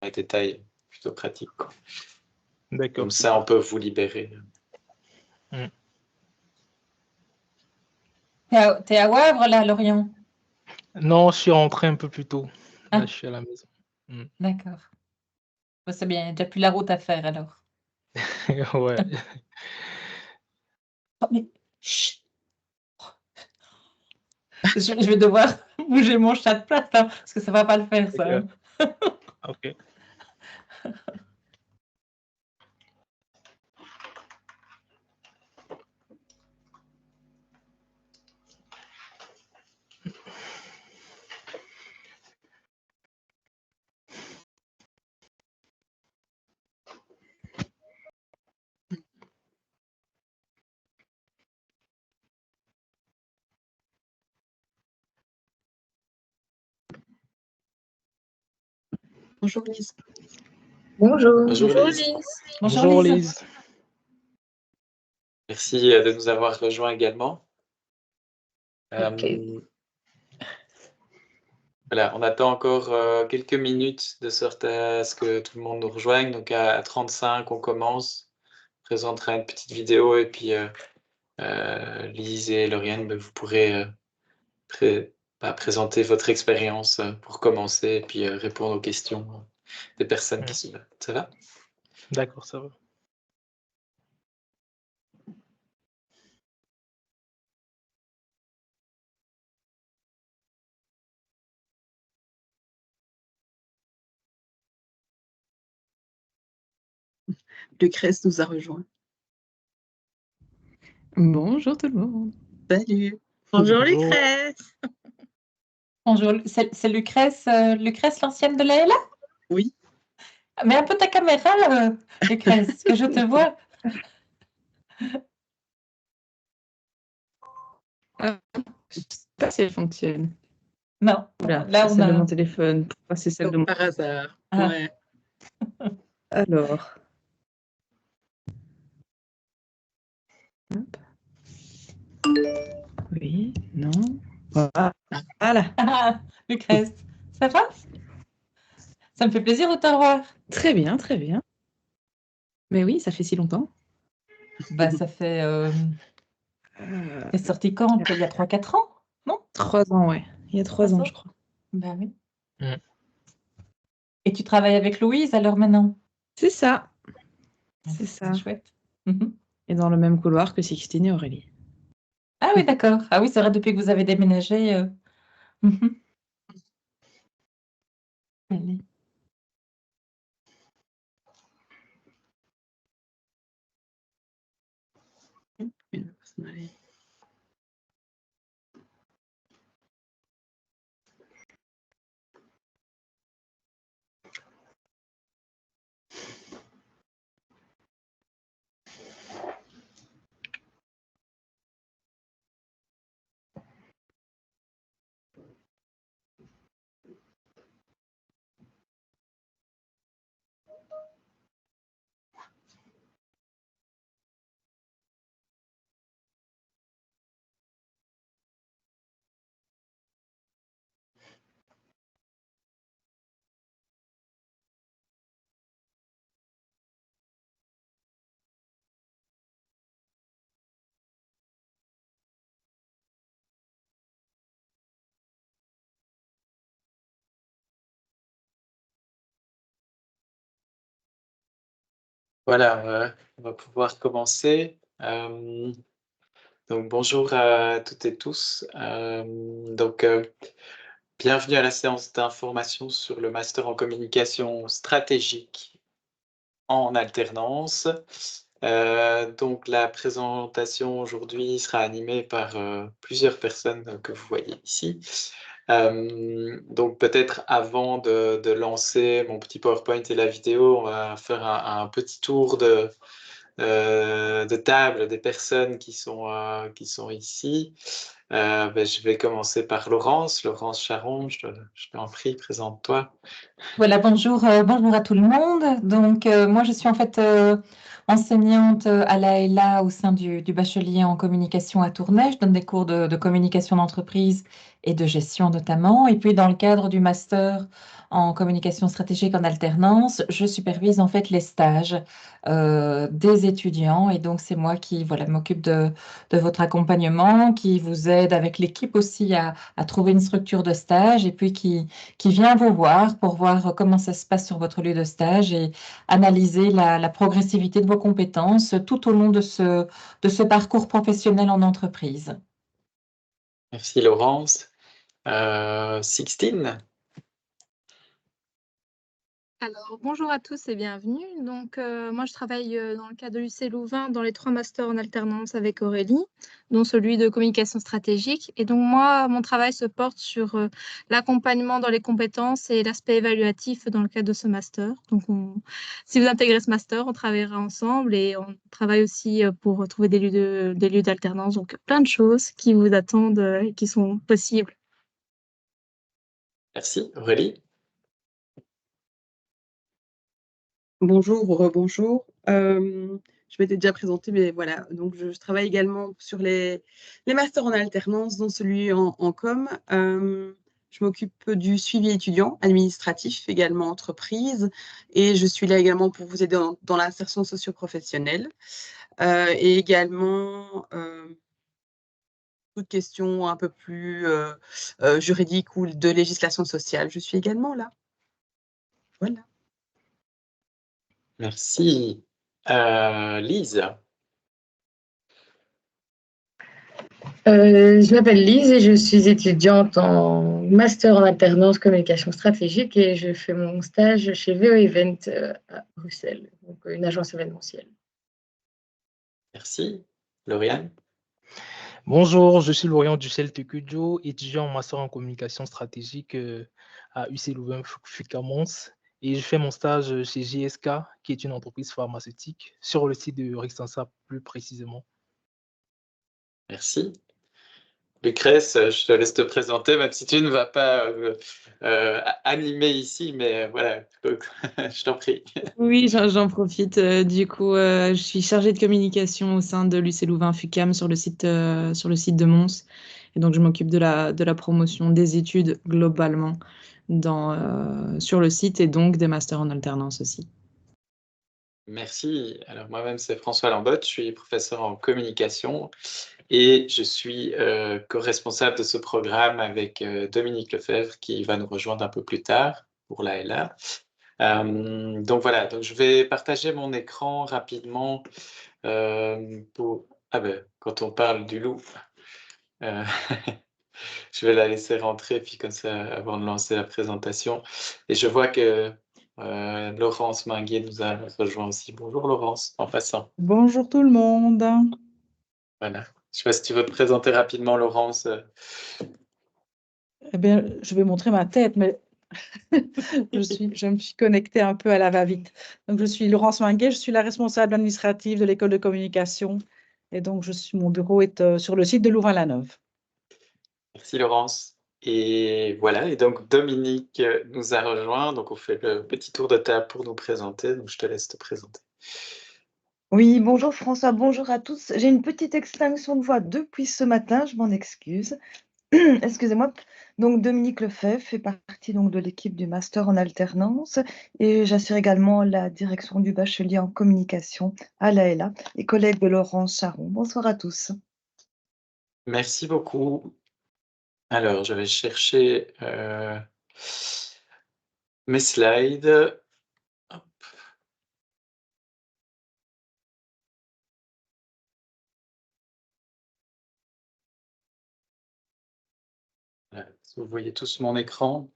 les détails plutôt pratiques, quoi. D'accord. Comme ça, on peut vous libérer. T'es à Wavre, là, Lorient? Non, je suis rentré un peu plus tôt. Là, Ah. je suis à la maison. D'accord. Bah, c'est bien, il n'y a déjà plus la route à faire, alors. Ouais. Oh, mais... Chut. Je vais devoir bouger mon chat de place, hein, parce que ça va pas le faire, ça. D'accord. Ok. Bonjour Lise. Bonjour. Bonjour, Lise. Bonjour Lise. Merci de nous avoir rejoints également. Voilà, on attend encore quelques minutes de sorte à ce que tout le monde nous rejoigne. Donc à 35, on commence. On présentera une petite vidéo et puis Lise et Lauriane, vous pourrez présenter votre expérience pour commencer et puis répondre aux questions des personnes qui sont là. Ça va? D'accord, ça va. Lucrèce nous a rejoint. Bonjour tout le monde. Salut. Bonjour Bonjour. Lucrèce. Bonjour, c'est Lucrèce, l'ancienne de la LA? Oui. Mets un peu ta caméra, Lucrèce, que je te vois. Je ne sais pas si elle fonctionne. Non, Oula, là c'est on celle de a... mon téléphone. Pourquoi c'est celle de mon... Par hasard. Ah. Ouais. Alors. Hop. Oui, non. Voilà. Ah, Lucrèce, ça va? Ça me fait plaisir de te revoir. Très bien, très bien. Mais oui, ça fait si longtemps. Bah, ça fait... T'es sortie quand? Il y a 3-4 ans, non? 3 ans, ouais. Il y a 3 ans, je crois. Bah oui. Et tu travailles avec Louise alors maintenant? C'est ça. Ah, C'est ça. chouette. Et dans le même couloir que Sixtine et Aurélie. Ah oui, d'accord. Ah oui, c'est vrai, depuis que vous avez déménagé. Allez. Voilà, on va pouvoir commencer. Donc bonjour à toutes et tous. Bienvenue à la séance d'information sur le master en communication stratégique en alternance. Donc la présentation aujourd'hui sera animée par plusieurs personnes que vous voyez ici. Donc peut-être avant de lancer mon petit PowerPoint et la vidéo, on va faire un petit tour de table des personnes qui sont ici. Je vais commencer par Laurence Charon, je t'en prie, présente-toi. Voilà, bonjour, bonjour à tout le monde. Donc, moi, je suis en fait enseignante à la LA au sein du bachelier en communication à Tournai. Je donne des cours de communication d'entreprise et de gestion notamment. Et puis dans le cadre du master en communication stratégique en alternance, je supervise en fait les stages des étudiants. Et donc c'est moi qui m'occupe de votre accompagnement, qui vous aide avec l'équipe aussi à trouver une structure de stage et puis qui vient vous voir pour voir comment ça se passe sur votre lieu de stage et analyser la progressivité de vos compétences tout au long de ce parcours professionnel en entreprise. Merci Laurence. Sixtine. Alors, bonjour à tous et bienvenue. Donc, moi, je travaille dans le cadre de l'UC Louvain dans les 3 masters en alternance avec Aurélie, dont celui de communication stratégique. Et donc, moi, mon travail se porte sur l'accompagnement dans les compétences et l'aspect évaluatif dans le cadre de ce master. Donc, si vous intégrez ce master, on travaillera ensemble et on travaille aussi pour trouver des lieux d'alternance. Donc, plein de choses qui vous attendent et qui sont possibles. Merci Aurélie. Bonjour ou rebonjour. Je m'étais déjà présentée, mais voilà. Donc, je travaille également sur les masters en alternance, dont celui en com. Je m'occupe du suivi étudiant, administratif, également entreprise. Et je suis là également pour vous aider dans l'insertion socio-professionnelle. Et également, toutes questions un peu plus juridiques ou de législation sociale. Je suis également là. Voilà. Merci. Lise. Je m'appelle Lise et je suis étudiante en master en alternance communication stratégique et je fais mon stage chez VO Event à Bruxelles, donc une agence événementielle. Merci. Lauriane. Bonjour, je suis Laurent Ducel-Tekudjo, étudiant en master en communication stratégique à UC Louvain-Fucamons et je fais mon stage chez GSK, qui est une entreprise pharmaceutique, sur le site de Rixensa plus précisément. Merci. Lucrèce, je te laisse te présenter, même si tu ne vas pas animer ici, mais voilà, je t'en prie. Oui, j'en profite. Du coup, je suis chargée de communication au sein de l'UC Louvain-Fucam sur le site de Mons. Et donc, je m'occupe de la promotion des études globalement sur le site et donc des masters en alternance aussi. Merci. Alors moi-même, c'est François Lambotte, je suis professeur en communication et je suis co-responsable de ce programme avec Dominique Lefebvre qui va nous rejoindre un peu plus tard pour l'ALA. Donc voilà, donc je vais partager mon écran rapidement quand on parle du loup, je vais la laisser rentrer puis comme ça avant de lancer la présentation. Et je vois que Laurence Minguet nous a rejoint aussi. Bonjour Laurence, en passant. Bonjour tout le monde. Voilà. Je ne sais pas si tu veux te présenter rapidement, Laurence. Eh bien, je vais montrer ma tête, mais je me suis connectée un peu à la va-vite. Donc, je suis Laurence Minguet, je suis la responsable administrative de l'école de communication. Et donc, mon bureau est sur le site de Louvain-la-Neuve. Merci Laurence. Et voilà, et donc Dominique nous a rejoint. Donc, on fait le petit tour de table pour nous présenter. Donc, je te laisse te présenter. Oui, bonjour François, bonjour à tous. J'ai une petite extinction de voix depuis ce matin, je m'en excuse. Excusez-moi. Donc Dominique Lefebvre fait partie donc de l'équipe du master en alternance et j'assure également la direction du bachelier en communication à l'ALA et collègue de Laurence Charon. Bonsoir à tous. Merci beaucoup. Alors, je vais chercher mes slides. Hop. Voilà. Vous voyez tous mon écran.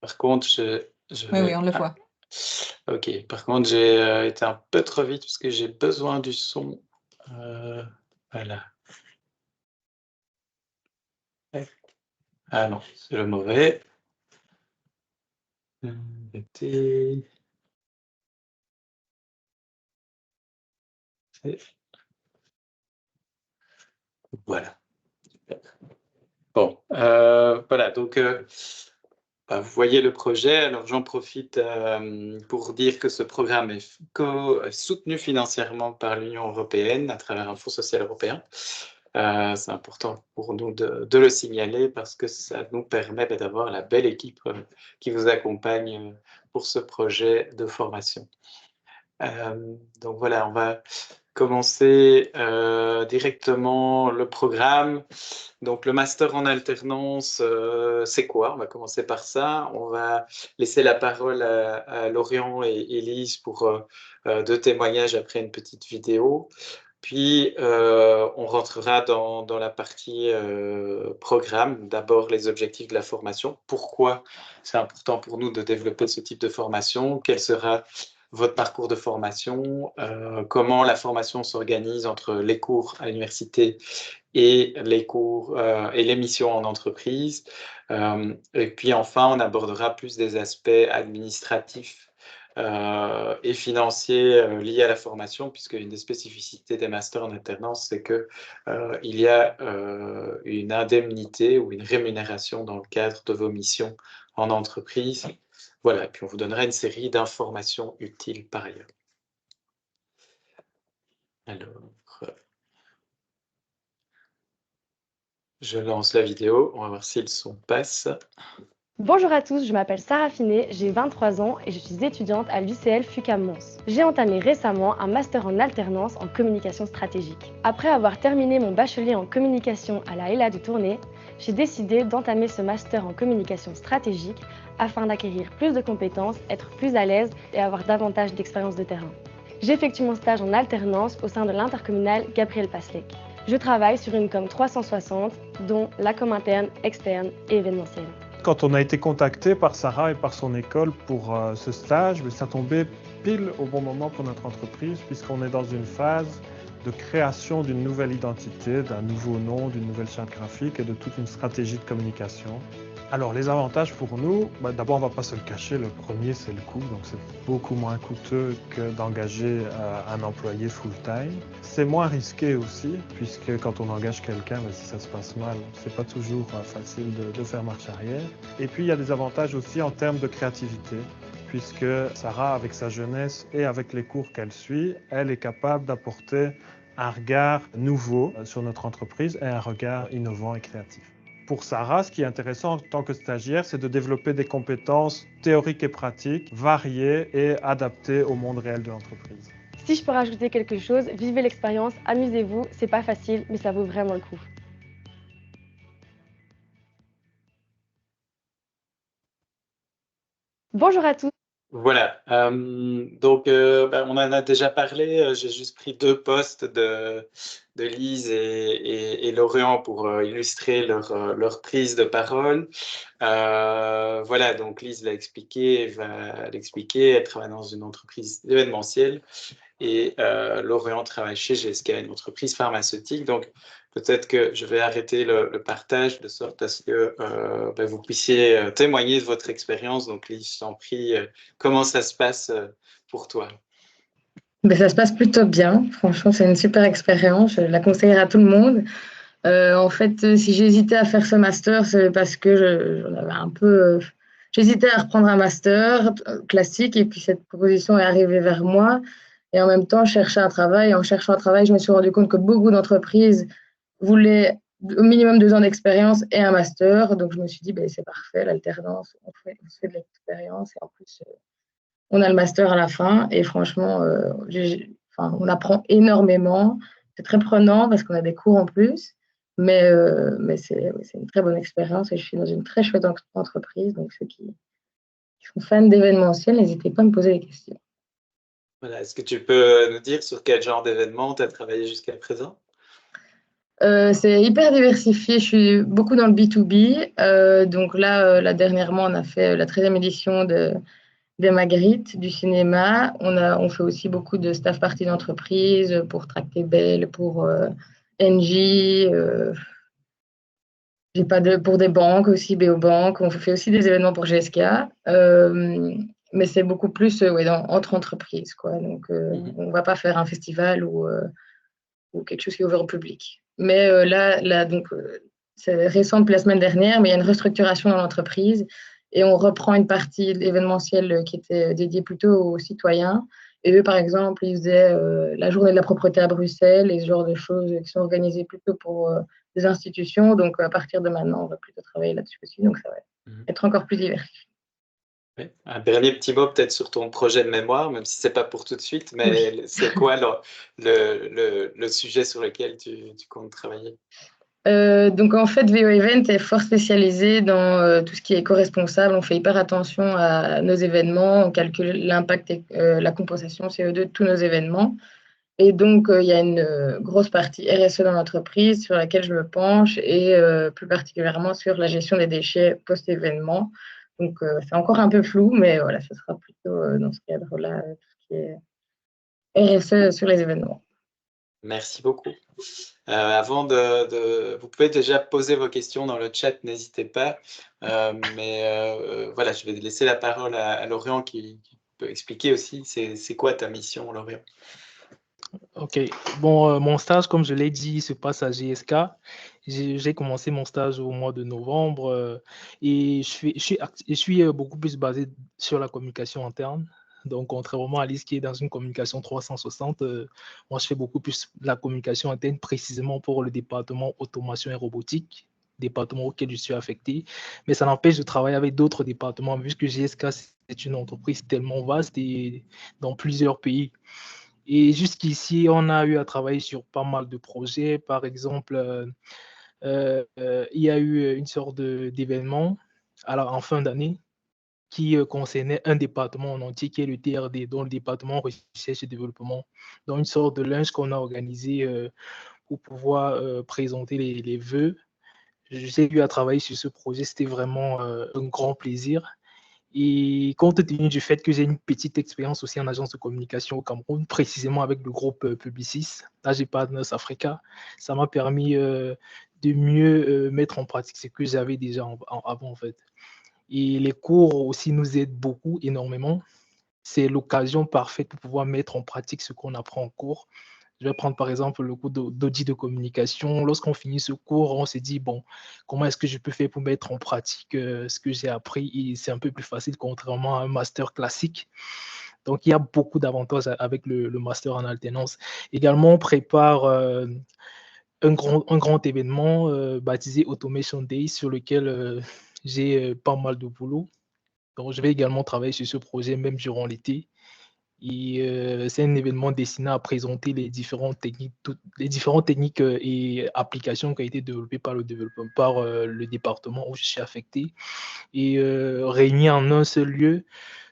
Par contre, Oui, on le voit. Ok, par contre, j'ai été un peu trop vite parce que j'ai besoin du son. Voilà. Ah non, c'est le mauvais. Voilà. Bon, voilà, donc vous voyez le projet. Alors j'en profite pour dire que ce programme est soutenu financièrement par l'Union européenne à travers un fonds social européen. C'est important pour nous de le signaler parce que ça nous permet d'avoir la belle équipe qui vous accompagne pour ce projet de formation. Donc voilà, on va commencer directement le programme. Donc le master en alternance, c'est quoi? On va commencer par ça. On va laisser la parole à Lorient et Élise pour 2 témoignages après une petite vidéo. Puis on rentrera dans la partie programme. D'abord les objectifs de la formation. Pourquoi c'est important pour nous de développer ce type de formation? Quel sera votre parcours de formation, comment la formation s'organise entre les cours à l'université et les cours et les missions en entreprise. Et puis enfin, on abordera plus des aspects administratifs et financiers liés à la formation, puisque une des spécificités des masters en alternance, c'est qu'il y a une indemnité ou une rémunération dans le cadre de vos missions en entreprise. Voilà, et puis on vous donnera une série d'informations utiles par ailleurs. Alors, je lance la vidéo, on va voir si le son passe. Bonjour à tous, je m'appelle Sarah Finet, j'ai 23 ans et je suis étudiante à l'UCL FUCAM-Mons. J'ai entamé récemment un master en alternance en communication stratégique. Après avoir terminé mon bachelier en communication à la HELA de Tournai, j'ai décidé d'entamer ce master en communication stratégique afin d'acquérir plus de compétences, être plus à l'aise et avoir davantage d'expérience de terrain. J'effectue mon stage en alternance au sein de l'intercommunale Gabriel Passlec. Je travaille sur une com 360, dont la com interne, externe et événementielle. Quand on a été contacté par Sarah et par son école pour ce stage, ça tombait pile au bon moment pour notre entreprise puisqu'on est dans une phase de création d'une nouvelle identité, d'un nouveau nom, d'une nouvelle charte graphique et de toute une stratégie de communication. Alors les avantages pour nous, d'abord on ne va pas se le cacher, le premier c'est le coût, donc c'est beaucoup moins coûteux que d'engager un employé full-time. C'est moins risqué aussi, puisque quand on engage quelqu'un, si ça se passe mal, c'est pas toujours facile de faire marche arrière. Et puis il y a des avantages aussi en termes de créativité, puisque Sarah, avec sa jeunesse et avec les cours qu'elle suit, elle est capable d'apporter un regard nouveau sur notre entreprise et un regard innovant et créatif. Pour Sarah, ce qui est intéressant en tant que stagiaire, c'est de développer des compétences théoriques et pratiques, variées et adaptées au monde réel de l'entreprise. Si je peux rajouter quelque chose, vivez l'expérience, amusez-vous, c'est pas facile, mais ça vaut vraiment le coup. Bonjour à tous. Voilà, donc on en a déjà parlé, j'ai juste pris 2 posts de Lise et Lorient pour illustrer leur prise de parole. Voilà, donc Lise l'a expliqué, va l'expliquer, elle travaille dans une entreprise événementielle et Lorient travaille chez GSK, une entreprise pharmaceutique. Donc peut-être que je vais arrêter le partage de sorte à ce que vous puissiez témoigner de votre expérience. Donc Lise, je t'en prie, comment ça se passe pour toi? Ça se passe plutôt bien. Franchement, c'est une super expérience. Je la conseillerais à tout le monde. En fait, si j'hésitais à faire ce master, c'est parce que j'en avais un peu... j'hésitais à reprendre un master classique et puis cette proposition est arrivée vers moi. Et en même temps, je cherchais un travail. Et en cherchant un travail, je me suis rendu compte que beaucoup d'entreprises voulaient au minimum 2 ans d'expérience et un master. Donc, je me suis dit, c'est parfait, l'alternance, on fait de l'expérience et en plus, on a le master à la fin. Et franchement, on apprend énormément. C'est très prenant parce qu'on a des cours en plus. Mais c'est une très bonne expérience et je suis dans une très chouette entreprise. Donc, ceux qui sont fans d'événementiel, n'hésitez pas à me poser des questions. Voilà, est-ce que tu peux nous dire sur quel genre d'événement tu as travaillé jusqu'à présent? C'est hyper diversifié. Je suis beaucoup dans le B2B. Donc là, dernièrement, on a fait la 13e édition des Magritte, du cinéma. On fait aussi beaucoup de staff party d'entreprise pour Tracté Bell, pour Engie. Pour des banques aussi, BOBank. On fait aussi des événements pour GSK. Mais c'est beaucoup plus entre entreprises, quoi. Donc, on ne va pas faire un festival ou quelque chose qui est ouvert au public. Mais c'est récent depuis la semaine dernière, mais il y a une restructuration dans l'entreprise et on reprend une partie événementielle qui était dédiée plutôt aux citoyens Et eux, par exemple, ils faisaient la journée de la propreté à Bruxelles et ce genre de choses qui sont organisées plutôt pour des institutions. Donc, à partir de maintenant, on va plutôt travailler là-dessus aussi. Donc, ça va être encore plus diversifié. Oui. Un dernier petit mot peut-être sur ton projet de mémoire, même si ce n'est pas pour tout de suite, mais c'est quoi le sujet sur lequel tu comptes travailler? Donc en fait, VO Event est fort spécialisé dans tout ce qui est éco-responsable. On fait hyper attention à nos événements, on calcule l'impact et la compensation CO2 de tous nos événements. Et donc, il y a une grosse partie RSE dans l'entreprise sur laquelle je me penche et plus particulièrement sur la gestion des déchets post-événement. Donc, c'est encore un peu flou, mais voilà, ce sera plutôt dans ce cadre-là, tout ce qui est RSE sur les événements. Merci beaucoup. Avant vous pouvez déjà poser vos questions dans le chat, n'hésitez pas. Voilà, je vais laisser la parole à Lorient qui peut expliquer aussi c'est quoi ta mission, Lorient. Ok, bon, mon stage, comme je l'ai dit, se passe à GSK. J'ai commencé mon stage au mois de novembre et je suis beaucoup plus basé sur la communication interne. Donc, contrairement à Lise qui est dans une communication 360, moi, je fais beaucoup plus la communication interne, précisément pour le département automation et robotique, département auquel je suis affecté. Mais ça n'empêche de travailler avec d'autres départements, puisque GSK, c'est une entreprise tellement vaste et dans plusieurs pays. Et jusqu'ici, on a eu à travailler sur pas mal de projets. Par exemple, il y a eu une sorte d'événement en fin d'année qui concernait un département en entier qui est le TRD, dont le département recherche et développement, dans une sorte de lunch qu'on a organisé pour pouvoir présenter les vœux. J'ai eu à travailler sur ce projet, c'était vraiment un grand plaisir. Et compte tenu du fait que j'ai une petite expérience aussi en agence de communication au Cameroun, précisément avec le groupe Publicis, AG Partners Africa, ça m'a permis de mieux mettre en pratique ce que j'avais déjà avant en fait. Et les cours aussi nous aident beaucoup, énormément. C'est l'occasion parfaite pour pouvoir mettre en pratique ce qu'on apprend en cours. Je vais prendre par exemple le cours d'audit de communication. Lorsqu'on finit ce cours, on se dit, bon, comment est-ce que je peux faire pour mettre en pratique ce que j'ai appris? Et c'est un peu plus facile contrairement à un master classique. Donc, il y a beaucoup d'avantages avec le master en alternance. Également, on prépare un grand événement baptisé Automation Day sur lequel j'ai pas mal de boulot. Donc, je vais également travailler sur ce projet même durant l'été. Et c'est un événement destiné à présenter les différentes techniques et applications qui ont été développées par le département où je suis affecté et réunir en un seul lieu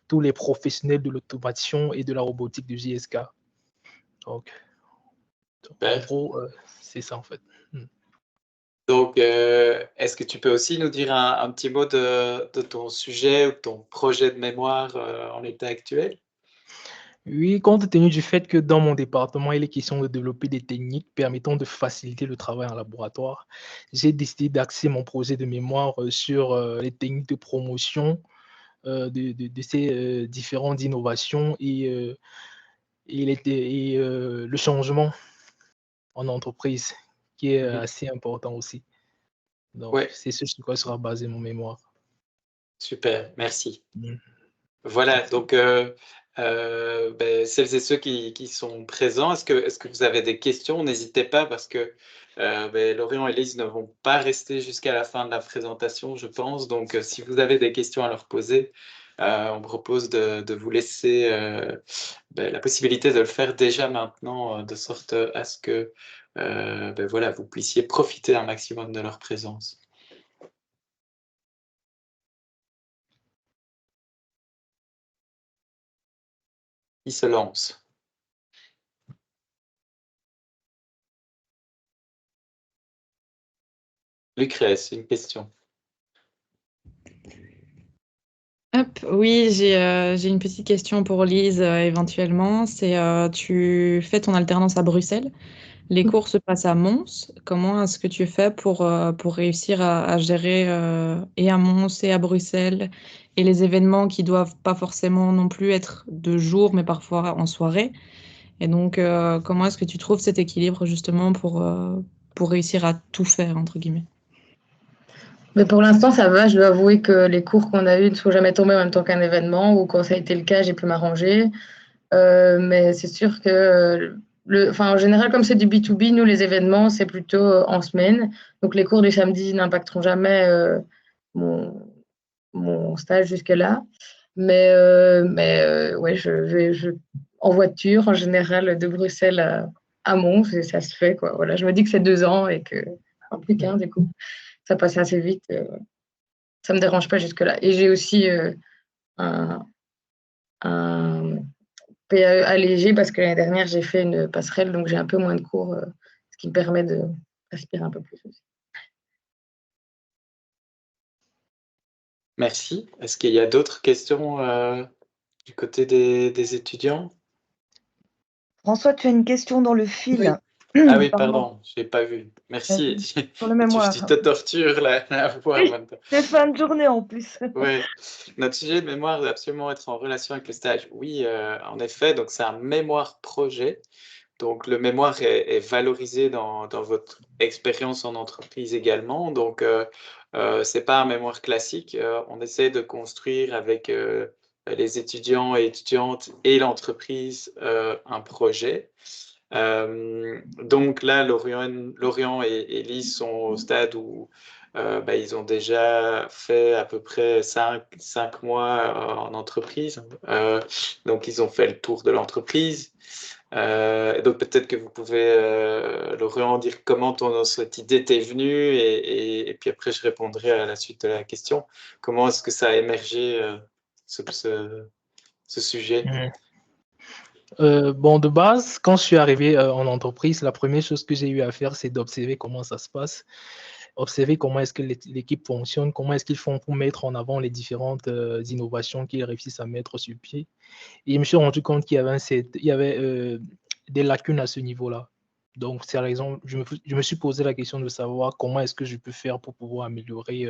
tous les professionnels de l'automation et de la robotique de JSK. Donc en gros, c'est ça en fait. Donc, est-ce que tu peux aussi nous dire un petit mot de ton sujet ou de ton projet de mémoire en l'état actuel? Oui, compte tenu du fait que dans mon département, il est question de développer des techniques permettant de faciliter le travail en laboratoire, j'ai décidé d'axer mon projet de mémoire sur les techniques de promotion de ces différentes innovations et le changement en entreprise, qui est assez important aussi. Donc, Ouais. c'est ce sur quoi sera basé mon mémoire. Super, merci. Voilà, donc celles et ceux qui sont présents, est-ce que vous avez des questions? N'hésitez pas parce que Lorient et Lise ne vont pas rester jusqu'à la fin de la présentation, je pense. Donc, si vous avez des questions à leur poser, on propose de vous laisser la possibilité de le faire déjà maintenant, de sorte à ce que voilà, vous puissiez profiter un maximum de leur présence. Qui se lance? Lucrèce, une question. Oui, j'ai une petite question pour Lise éventuellement. C'est tu fais ton alternance à Bruxelles. Les cours se passent à Mons. Comment est-ce que tu fais pour réussir à gérer et à Mons et à Bruxelles et les événements qui doivent pas forcément non plus être de jour, mais parfois en soirée? Et donc, comment est-ce que tu trouves cet équilibre justement pour réussir à tout faire, entre guillemets? Mais pour l'instant, ça va. Je dois avouer que les cours qu'on a eus ne sont jamais tombés en même temps qu'un événement, ou quand ça a été le cas, j'ai pu m'arranger. Mais c'est sûr que, en général, comme c'est du B2B, nous, les événements, c'est plutôt en semaine. Donc, les cours du samedi n'impacteront jamais mon stage jusque-là. Mais ouais, je vais en voiture, en général, de Bruxelles à Mons, et ça se fait, quoi. Voilà, je me dis que c'est 2 ans et que, plus qu'un, du coup, ça passe assez vite. Ça me dérange pas jusque-là. Et j'ai aussi un PAE allégé parce que l'année dernière, j'ai fait une passerelle, donc j'ai un peu moins de cours, ce qui me permet de respirer un peu plus aussi. Merci. Est-ce qu'il y a d'autres questions du côté des étudiants? François, tu as une question dans le fil. Ah oui, Pardon. pardon, je n'ai pas vu. Merci. Sur le mémoire. Tu te tortures la voix en même temps. C'est fin de journée en plus. Oui, notre sujet de mémoire doit absolument être en relation avec le stage. Oui, en effet, donc c'est un mémoire projet. Donc le mémoire est valorisé dans votre expérience en entreprise également. Donc c'est pas un mémoire classique. On essaie de construire avec les étudiants et étudiantes et l'entreprise un projet. Donc là, Lorient et Lise sont au stade où ils ont déjà fait à peu près 5 mois en entreprise. Donc, ils ont fait le tour de l'entreprise. Donc, peut-être que vous pouvez, Lorient, dire comment cette idée t'est venue et puis après, je répondrai à la suite de la question. Comment est-ce que ça a émergé, ce sujet? Bon, de base, quand je suis arrivé en entreprise, la première chose que j'ai eu à faire, c'est d'observer comment ça se passe, observer comment est-ce que l'équipe fonctionne, comment est-ce qu'ils font pour mettre en avant les différentes innovations qu'ils réussissent à mettre sur pied. Et je me suis rendu compte qu'il y avait des lacunes à ce niveau-là. Donc, c'est la raison, je me suis posé la question de savoir comment est-ce que je peux faire pour pouvoir améliorer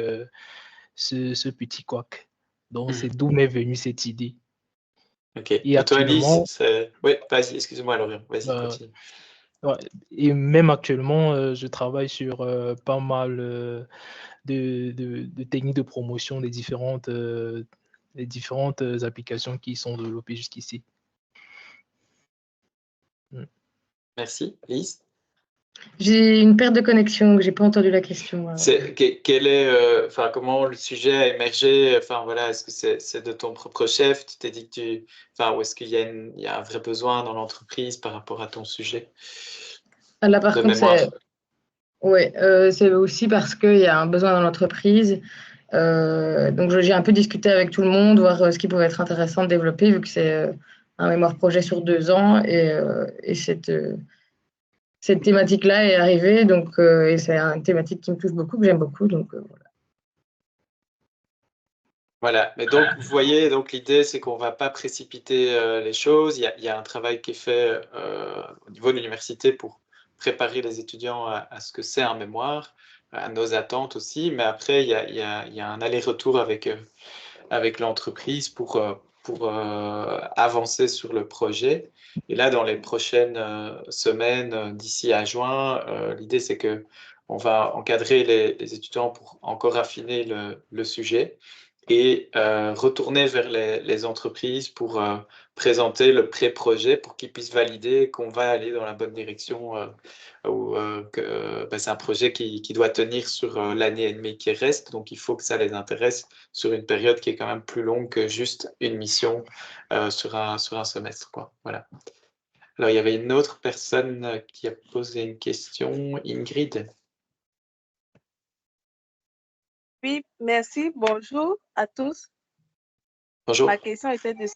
ce petit couac. Donc, c'est d'où m'est venue cette idée. Ok. Et toi, Alice, actuellement, oui, vas-y, excuse-moi, Lorient, vas-y, continue. ouais, et même actuellement, je travaille sur pas mal de techniques de promotion des différentes applications qui sont développées jusqu'ici. Merci. Lise? J'ai une perte de connexion, j'ai pas entendu la question. Quel est, comment le sujet a émergé? Voilà, est-ce que c'est de ton propre chef? Tu t'es dit que ou est-ce qu'il y a un vrai besoin dans l'entreprise par rapport à ton sujet Là, par de contre, mémoire? c'est aussi parce qu'il y a un besoin dans l'entreprise. Donc, j'ai un peu discuté avec tout le monde, voir ce qui pouvait être intéressant de développer, vu que c'est un mémoire projet sur 2 ans. Et cette thématique-là est arrivée. Donc, et c'est une thématique qui me touche beaucoup, que j'aime beaucoup. Donc, voilà. Voilà, mais donc vous voyez, donc l'idée c'est qu'on ne va pas précipiter les choses. Il y a un travail qui est fait au niveau de l'université pour préparer les étudiants à ce que c'est un mémoire, à nos attentes aussi, mais après il y a un aller-retour avec l'entreprise pour avancer sur le projet. Et là, dans les prochaines semaines, d'ici à juin, l'idée c'est que on va encadrer les étudiants pour encore affiner le sujet et retourner vers les entreprises pour présenter le pré-projet pour qu'ils puissent valider qu'on va aller dans la bonne direction, ou que c'est un projet qui doit tenir sur l'année et demie qui reste. Donc, il faut que ça les intéresse sur une période qui est quand même plus longue que juste une mission sur un semestre, quoi. Voilà. Alors, il y avait une autre personne qui a posé une question, Ingrid. Oui, merci. Bonjour à tous. Bonjour. Ma question était de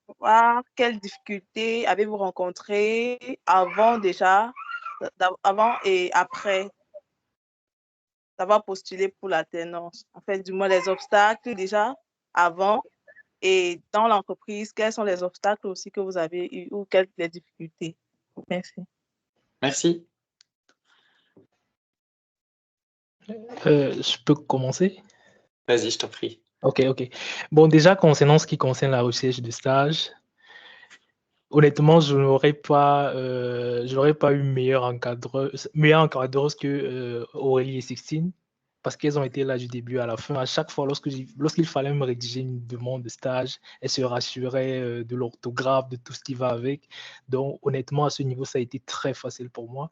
savoir quelles difficultés avez-vous rencontrées avant et après d'avoir postulé pour l'alternance. En fait, du moins les obstacles déjà avant et dans l'entreprise, quels sont les obstacles aussi que vous avez eu ou quelles les difficultés? Merci. Merci. Je peux commencer? Vas-y, je t'en prie. Ok. Bon, déjà, concernant ce qui concerne la recherche de stage, honnêtement, je n'aurais pas eu meilleure encadreuse que Aurélie et Sixtine. parce qu'elles ont été là du début à la fin. À chaque fois, lorsqu'il fallait me rédiger une demande de stage, elles se rassuraient de l'orthographe, de tout ce qui va avec. Donc, honnêtement, à ce niveau, ça a été très facile pour moi.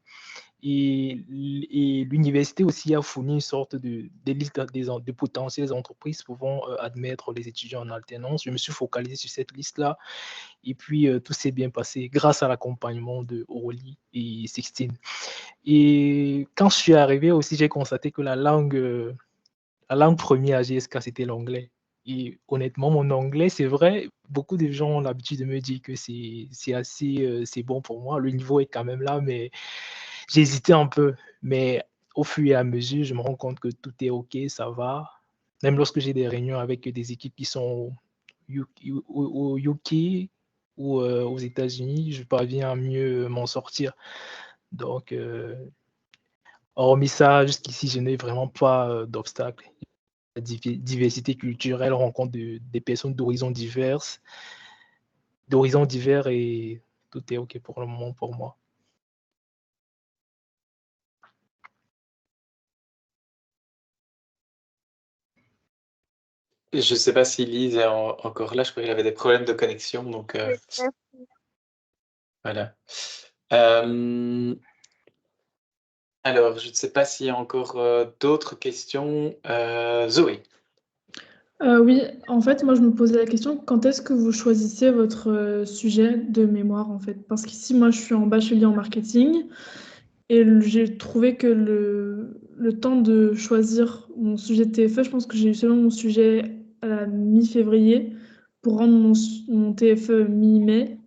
Et l'université aussi a fourni une sorte de liste de potentielles entreprises pouvant admettre les étudiants en alternance. Je me suis focalisé sur cette liste-là et puis tout s'est bien passé grâce à l'accompagnement de Aurélie et Sixtine. Et quand je suis arrivé aussi, j'ai constaté que la langue première à GSK, c'était l'anglais. Et honnêtement, mon anglais, c'est vrai, beaucoup de gens ont l'habitude de me dire que c'est assez c'est bon pour moi. Le niveau est quand même là, mais j'ai hésité un peu. Mais au fur et à mesure, je me rends compte que tout est OK, ça va. Même lorsque j'ai des réunions avec des équipes qui sont au UK ou aux États-Unis, je parviens à mieux m'en sortir. Donc, hormis ça, jusqu'ici, je n'ai vraiment pas d'obstacles. La diversité culturelle, rencontre des personnes d'horizons divers et tout est OK pour le moment pour moi. Je ne sais pas si Lise est encore là, je crois qu'elle avait des problèmes de connexion, donc voilà. Alors, je ne sais pas s'il y a encore d'autres questions. Zoé. Oui, en fait, moi, je me posais la question, quand est-ce que vous choisissez votre sujet de mémoire, en fait? Parce qu'ici, moi, je suis en bachelier en marketing et j'ai trouvé que le temps de choisir mon sujet de TFE, je pense que j'ai eu seulement mon sujet à la mi-février pour rendre mon TFE mi-mai.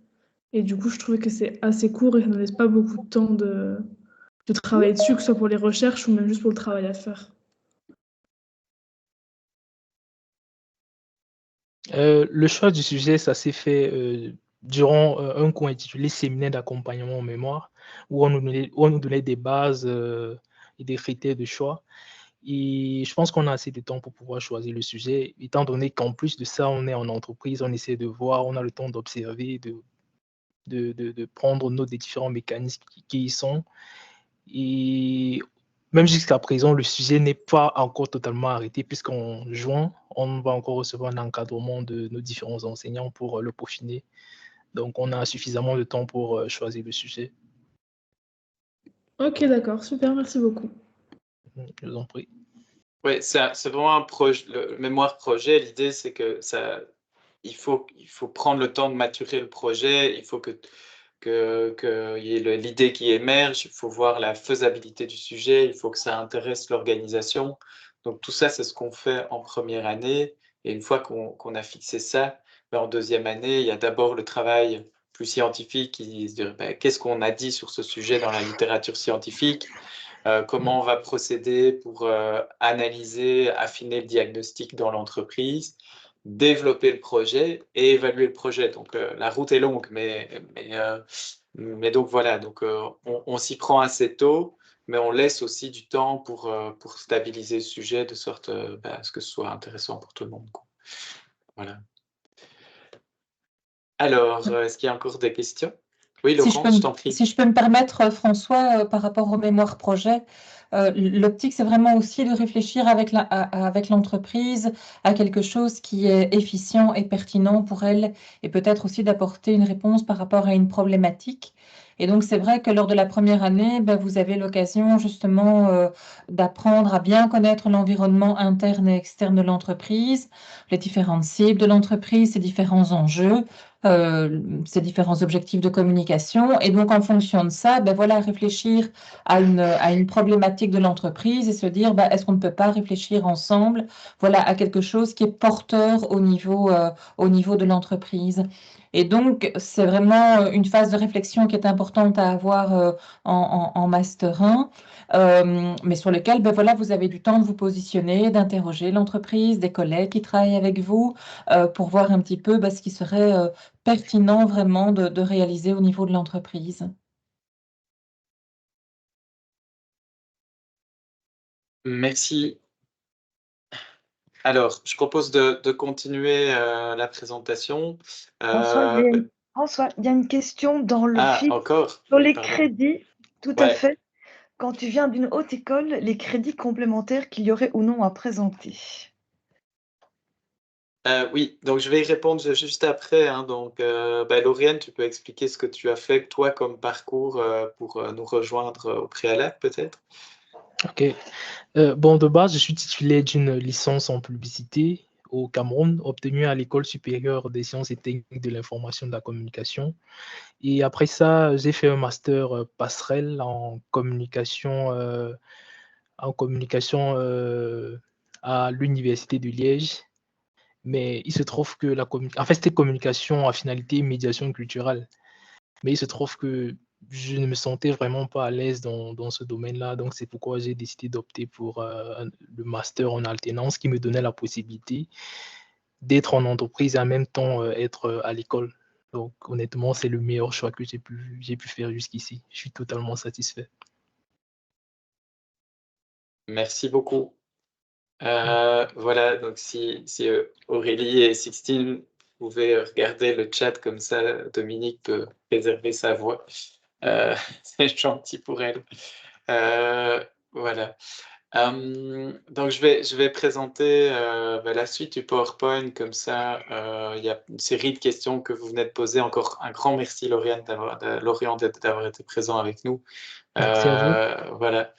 Et du coup, je trouvais que c'est assez court et ça ne laisse pas beaucoup de temps de travailler dessus, que ce soit pour les recherches ou même juste pour le travail à faire. Le choix du sujet, ça s'est fait durant un cours intitulé Séminaire d'accompagnement en mémoire, où on nous donnait des bases et des critères de choix. Et je pense qu'on a assez de temps pour pouvoir choisir le sujet, étant donné qu'en plus de ça, on est en entreprise, on essaie de voir, on a le temps d'observer, de prendre note des différents mécanismes qui y sont. Et même jusqu'à présent, le sujet n'est pas encore totalement arrêté, puisqu'en juin, on va encore recevoir un encadrement de nos différents enseignants pour le peaufiner. Donc, on a suffisamment de temps pour choisir le sujet. Ok, d'accord, super, merci beaucoup. Je vous en prie. Oui, c'est vraiment un projet, le mémoire projet. L'idée, c'est que il faut prendre le temps de maturer le projet. Il faut qu'il y ait l'idée qui émerge. Il faut voir la faisabilité du sujet. Il faut que ça intéresse l'organisation. Donc, tout ça, c'est ce qu'on fait en première année. Et une fois qu'on a fixé ça, en deuxième année, il y a d'abord le travail plus scientifique qui se dirait qu'est-ce qu'on a dit sur ce sujet dans la littérature scientifique. Comment on va procéder pour analyser, affiner le diagnostic dans l'entreprise, développer le projet et évaluer le projet. Donc, la route est longue, mais donc voilà, donc, on s'y prend assez tôt, mais on laisse aussi du temps pour stabiliser le sujet de sorte à ce que ce soit intéressant pour tout le monde, quoi. Voilà. Alors, est-ce qu'il y a encore des questions? Oui, Laurence, je t'en prie. Si je peux me permettre, François, par rapport au mémoire projet, l'optique, c'est vraiment aussi de réfléchir avec l'entreprise à quelque chose qui est efficient et pertinent pour elle, et peut-être aussi d'apporter une réponse par rapport à une problématique. Et donc, c'est vrai que lors de la première année, vous avez l'occasion justement d'apprendre à bien connaître l'environnement interne et externe de l'entreprise, les différentes cibles de l'entreprise, ses différents enjeux, ses différents objectifs de communication. Et donc, en fonction de ça, voilà, réfléchir à une problématique de l'entreprise et se dire, est-ce qu'on ne peut pas réfléchir ensemble, voilà, à quelque chose qui est porteur au niveau de l'entreprise. Et donc, c'est vraiment une phase de réflexion qui est importante à avoir en Master 1, mais sur lequel voilà, vous avez du temps de vous positionner, d'interroger l'entreprise, des collègues qui travaillent avec vous, pour voir un petit peu ce qui serait pertinent vraiment de réaliser au niveau de l'entreprise. Merci. Alors, je propose de continuer la présentation. François, il y a une question dans le fil encore sur les pardon. crédits, tout à fait. quand tu viens d'une haute école, les crédits complémentaires qu'il y aurait ou non à présenter? Oui, donc je vais y répondre juste après, hein. Donc, Lauriane, tu peux expliquer ce que tu as fait, toi, comme parcours, pour nous rejoindre au préalable, peut-être? Ok. Bon, de base, je suis titulaire d'une licence en publicité au Cameroun, obtenue à l'École supérieure des sciences et techniques de l'information et de la communication. Et après ça, j'ai fait un master passerelle en communication à l'Université de Liège. Mais il se trouve que en fait, c'était communication à finalité médiation culturelle. Mais il se trouve que je ne me sentais vraiment pas à l'aise dans ce domaine-là. Donc, c'est pourquoi j'ai décidé d'opter pour le master en alternance qui me donnait la possibilité d'être en entreprise et en même temps être à l'école. Donc, honnêtement, c'est le meilleur choix que j'ai pu faire jusqu'ici. Je suis totalement satisfait. Merci beaucoup. Voilà, donc si Aurélie et Sixtine pouvaient regarder le chat comme ça, Dominique peut préserver sa voix. C'est gentil pour elle. Voilà. Donc je vais présenter la suite du PowerPoint, comme ça il y a une série de questions que vous venez de poser. Encore un grand merci Lauriane d'avoir été présent avec nous. Merci à vous. Voilà,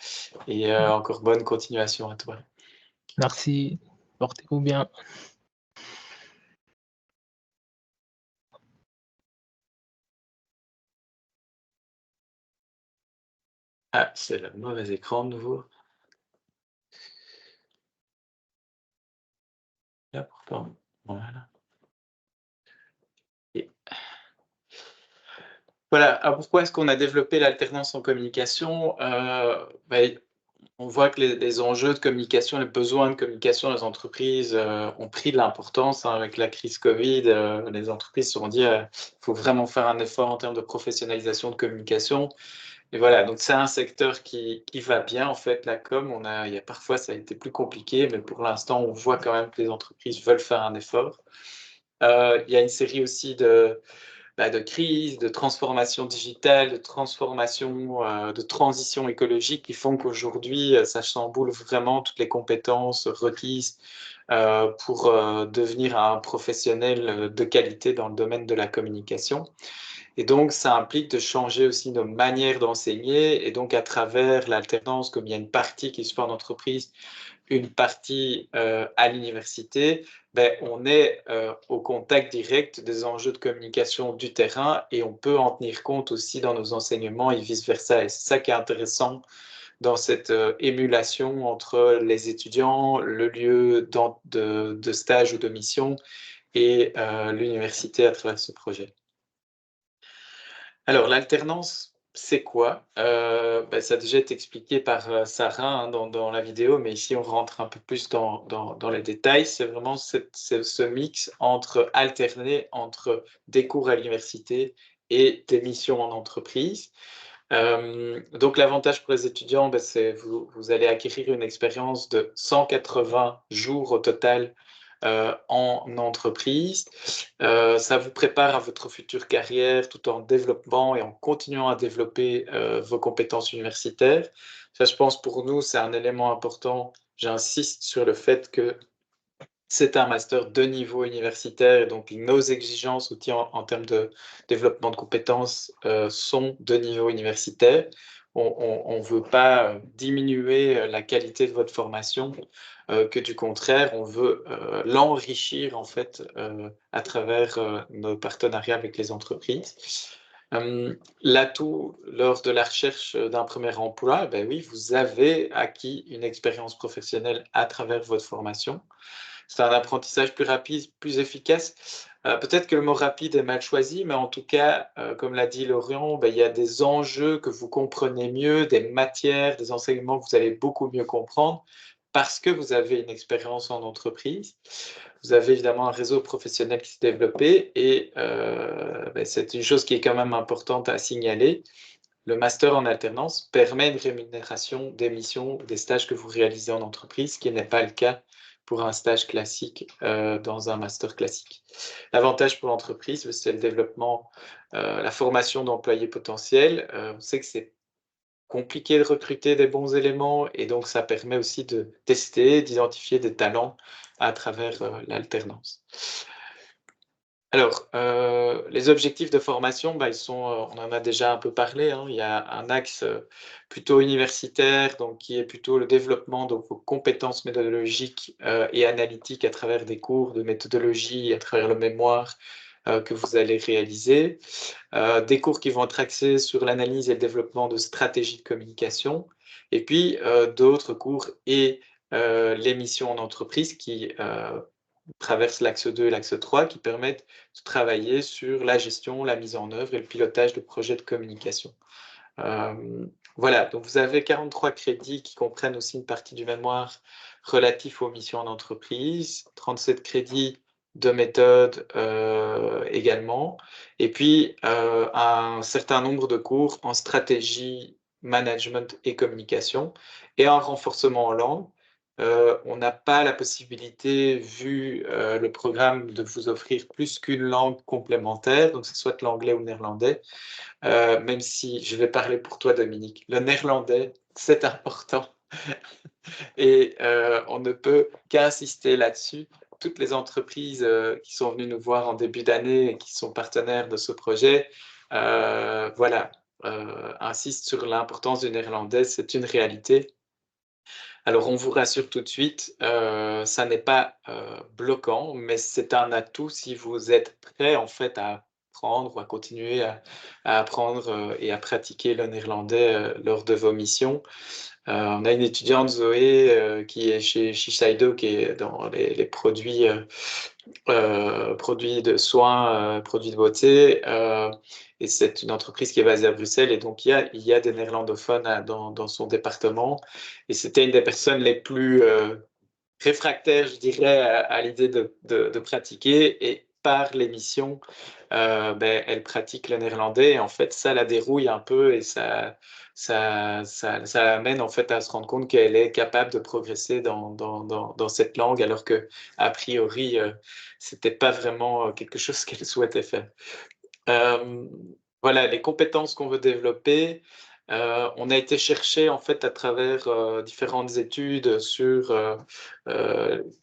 et encore bonne continuation à toi. Merci, portez-vous bien. Ah, c'est le mauvais écran de nouveau. Là, pourtant, voilà. Et... Voilà, alors pourquoi est-ce qu'on a développé l'alternance en communication? On voit que les enjeux de communication, les besoins de communication des entreprises ont pris de l'importance, hein, avec la crise Covid. Les entreprises se sont dit il faut vraiment faire un effort en termes de professionnalisation de communication. Et voilà, donc c'est un secteur qui va bien, en fait, la com. Parfois, ça a été plus compliqué, mais pour l'instant, on voit quand même que les entreprises veulent faire un effort. Il y a une série aussi de crises, de transformation digitale, de transformation, de transition écologique qui font qu'aujourd'hui, ça chamboule vraiment toutes les compétences requises pour devenir un professionnel de qualité dans le domaine de la communication. Et donc, ça implique de changer aussi nos manières d'enseigner. Et donc, à travers l'alternance, comme il y a une partie qui se fait en entreprise, une partie à l'université, on est au contact direct des enjeux de communication du terrain et on peut en tenir compte aussi dans nos enseignements et vice-versa. Et c'est ça qui est intéressant dans cette émulation entre les étudiants, le lieu de stage ou de mission et l'université à travers ce projet. Alors, l'alternance, c'est quoi? Ça a déjà été expliqué par Sarah, hein, dans la vidéo, mais ici, on rentre un peu plus dans les détails. C'est vraiment ce mix entre alterner entre des cours à l'université et des missions en entreprise. Donc, l'avantage pour les étudiants, c'est vous allez acquérir une expérience de 180 jours au total en entreprise. Ça vous prépare à votre future carrière tout en développant et en continuant à développer vos compétences universitaires. Ça, je pense, pour nous, c'est un élément important. J'insiste sur le fait que c'est un master de niveau universitaire, et donc nos exigences aussi en termes de développement de compétences sont de niveau universitaire. On ne veut pas diminuer la qualité de votre formation, que du contraire, on veut l'enrichir en fait à travers nos partenariats avec les entreprises. L'atout lors de la recherche d'un premier emploi, oui, vous avez acquis une expérience professionnelle à travers votre formation. C'est un apprentissage plus rapide, plus efficace. Peut-être que le mot rapide est mal choisi, mais en tout cas, comme l'a dit Lauriane, il y a des enjeux que vous comprenez mieux, des matières, des enseignements que vous allez beaucoup mieux comprendre parce que vous avez une expérience en entreprise. Vous avez évidemment un réseau professionnel qui s'est développé et c'est une chose qui est quand même importante à signaler. Le master en alternance permet une rémunération des missions, des stages que vous réalisez en entreprise, ce qui n'est pas le cas pour un stage classique dans un master classique. L'avantage pour l'entreprise, c'est le développement, la formation d'employés potentiels. On sait que c'est compliqué de recruter des bons éléments et donc ça permet aussi de tester, d'identifier des talents à travers l'alternance. Alors, les objectifs de formation, ils sont, on en a déjà un peu parlé, hein. Il y a un axe plutôt universitaire, donc qui est plutôt le développement de vos compétences méthodologiques et analytiques à travers des cours de méthodologie, à travers le mémoire que vous allez réaliser. Des cours qui vont être axés sur l'analyse et le développement de stratégies de communication. Et puis, d'autres cours et les missions en entreprise qui traverse l'axe 2 et l'axe 3 qui permettent de travailler sur la gestion, la mise en œuvre et le pilotage de projets de communication. Voilà, donc vous avez 43 crédits qui comprennent aussi une partie du mémoire relatif aux missions en entreprise, 37 crédits de méthode également, et puis un certain nombre de cours en stratégie, management et communication, et un renforcement en langue. On n'a pas la possibilité, vu le programme, de vous offrir plus qu'une langue complémentaire, donc c'est soit l'anglais ou le néerlandais, même si je vais parler pour toi, Dominique. Le néerlandais, c'est important et on ne peut qu'insister là-dessus. Toutes les entreprises qui sont venues nous voir en début d'année et qui sont partenaires de ce projet, voilà, insistent sur l'importance du néerlandais, c'est une réalité. Alors, on vous rassure tout de suite, ça n'est pas bloquant, mais c'est un atout si vous êtes prêt en fait à apprendre ou à continuer à apprendre et à pratiquer le néerlandais lors de vos missions. On a une étudiante, Zoé, qui est chez Shiseido, qui est dans les produits, produits de soins, produits de beauté. Et c'est une entreprise qui est basée à Bruxelles. Et donc, il y a des néerlandophones dans son département. Et c'était une des personnes les plus réfractaires, je dirais, à l'idée de pratiquer. Et par l'émission, elle pratique le néerlandais. Et en fait, ça la dérouille un peu et ça amène en fait à se rendre compte qu'elle est capable de progresser dans cette langue, alors que a priori, c'était pas vraiment quelque chose qu'elle souhaitait faire. Voilà, les compétences qu'on veut développer. On a été chercher en fait à travers différentes études sur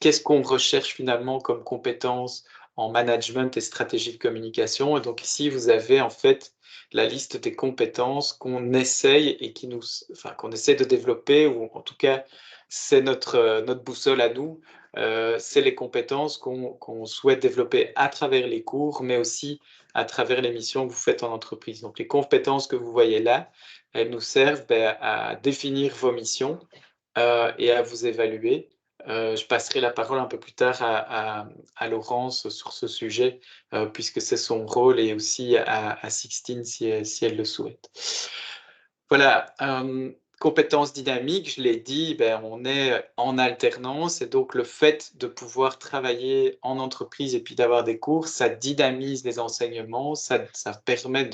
qu'est-ce qu'on recherche finalement comme compétences en management et stratégie de communication. Et donc ici, vous avez en fait la liste des compétences qu'on essaye et qu'on essaie de développer, ou en tout cas, c'est notre boussole à nous. C'est les compétences qu'on souhaite développer à travers les cours, mais aussi à travers les missions que vous faites en entreprise. Donc les compétences que vous voyez là, elles nous servent à définir vos missions et à vous évaluer. Je passerai la parole un peu plus tard à Laurence sur ce sujet, puisque c'est son rôle, et aussi à Sixtine si elle le souhaite. Voilà, compétences dynamiques, je l'ai dit, on est en alternance, et donc le fait de pouvoir travailler en entreprise et puis d'avoir des cours, ça dynamise les enseignements, ça permet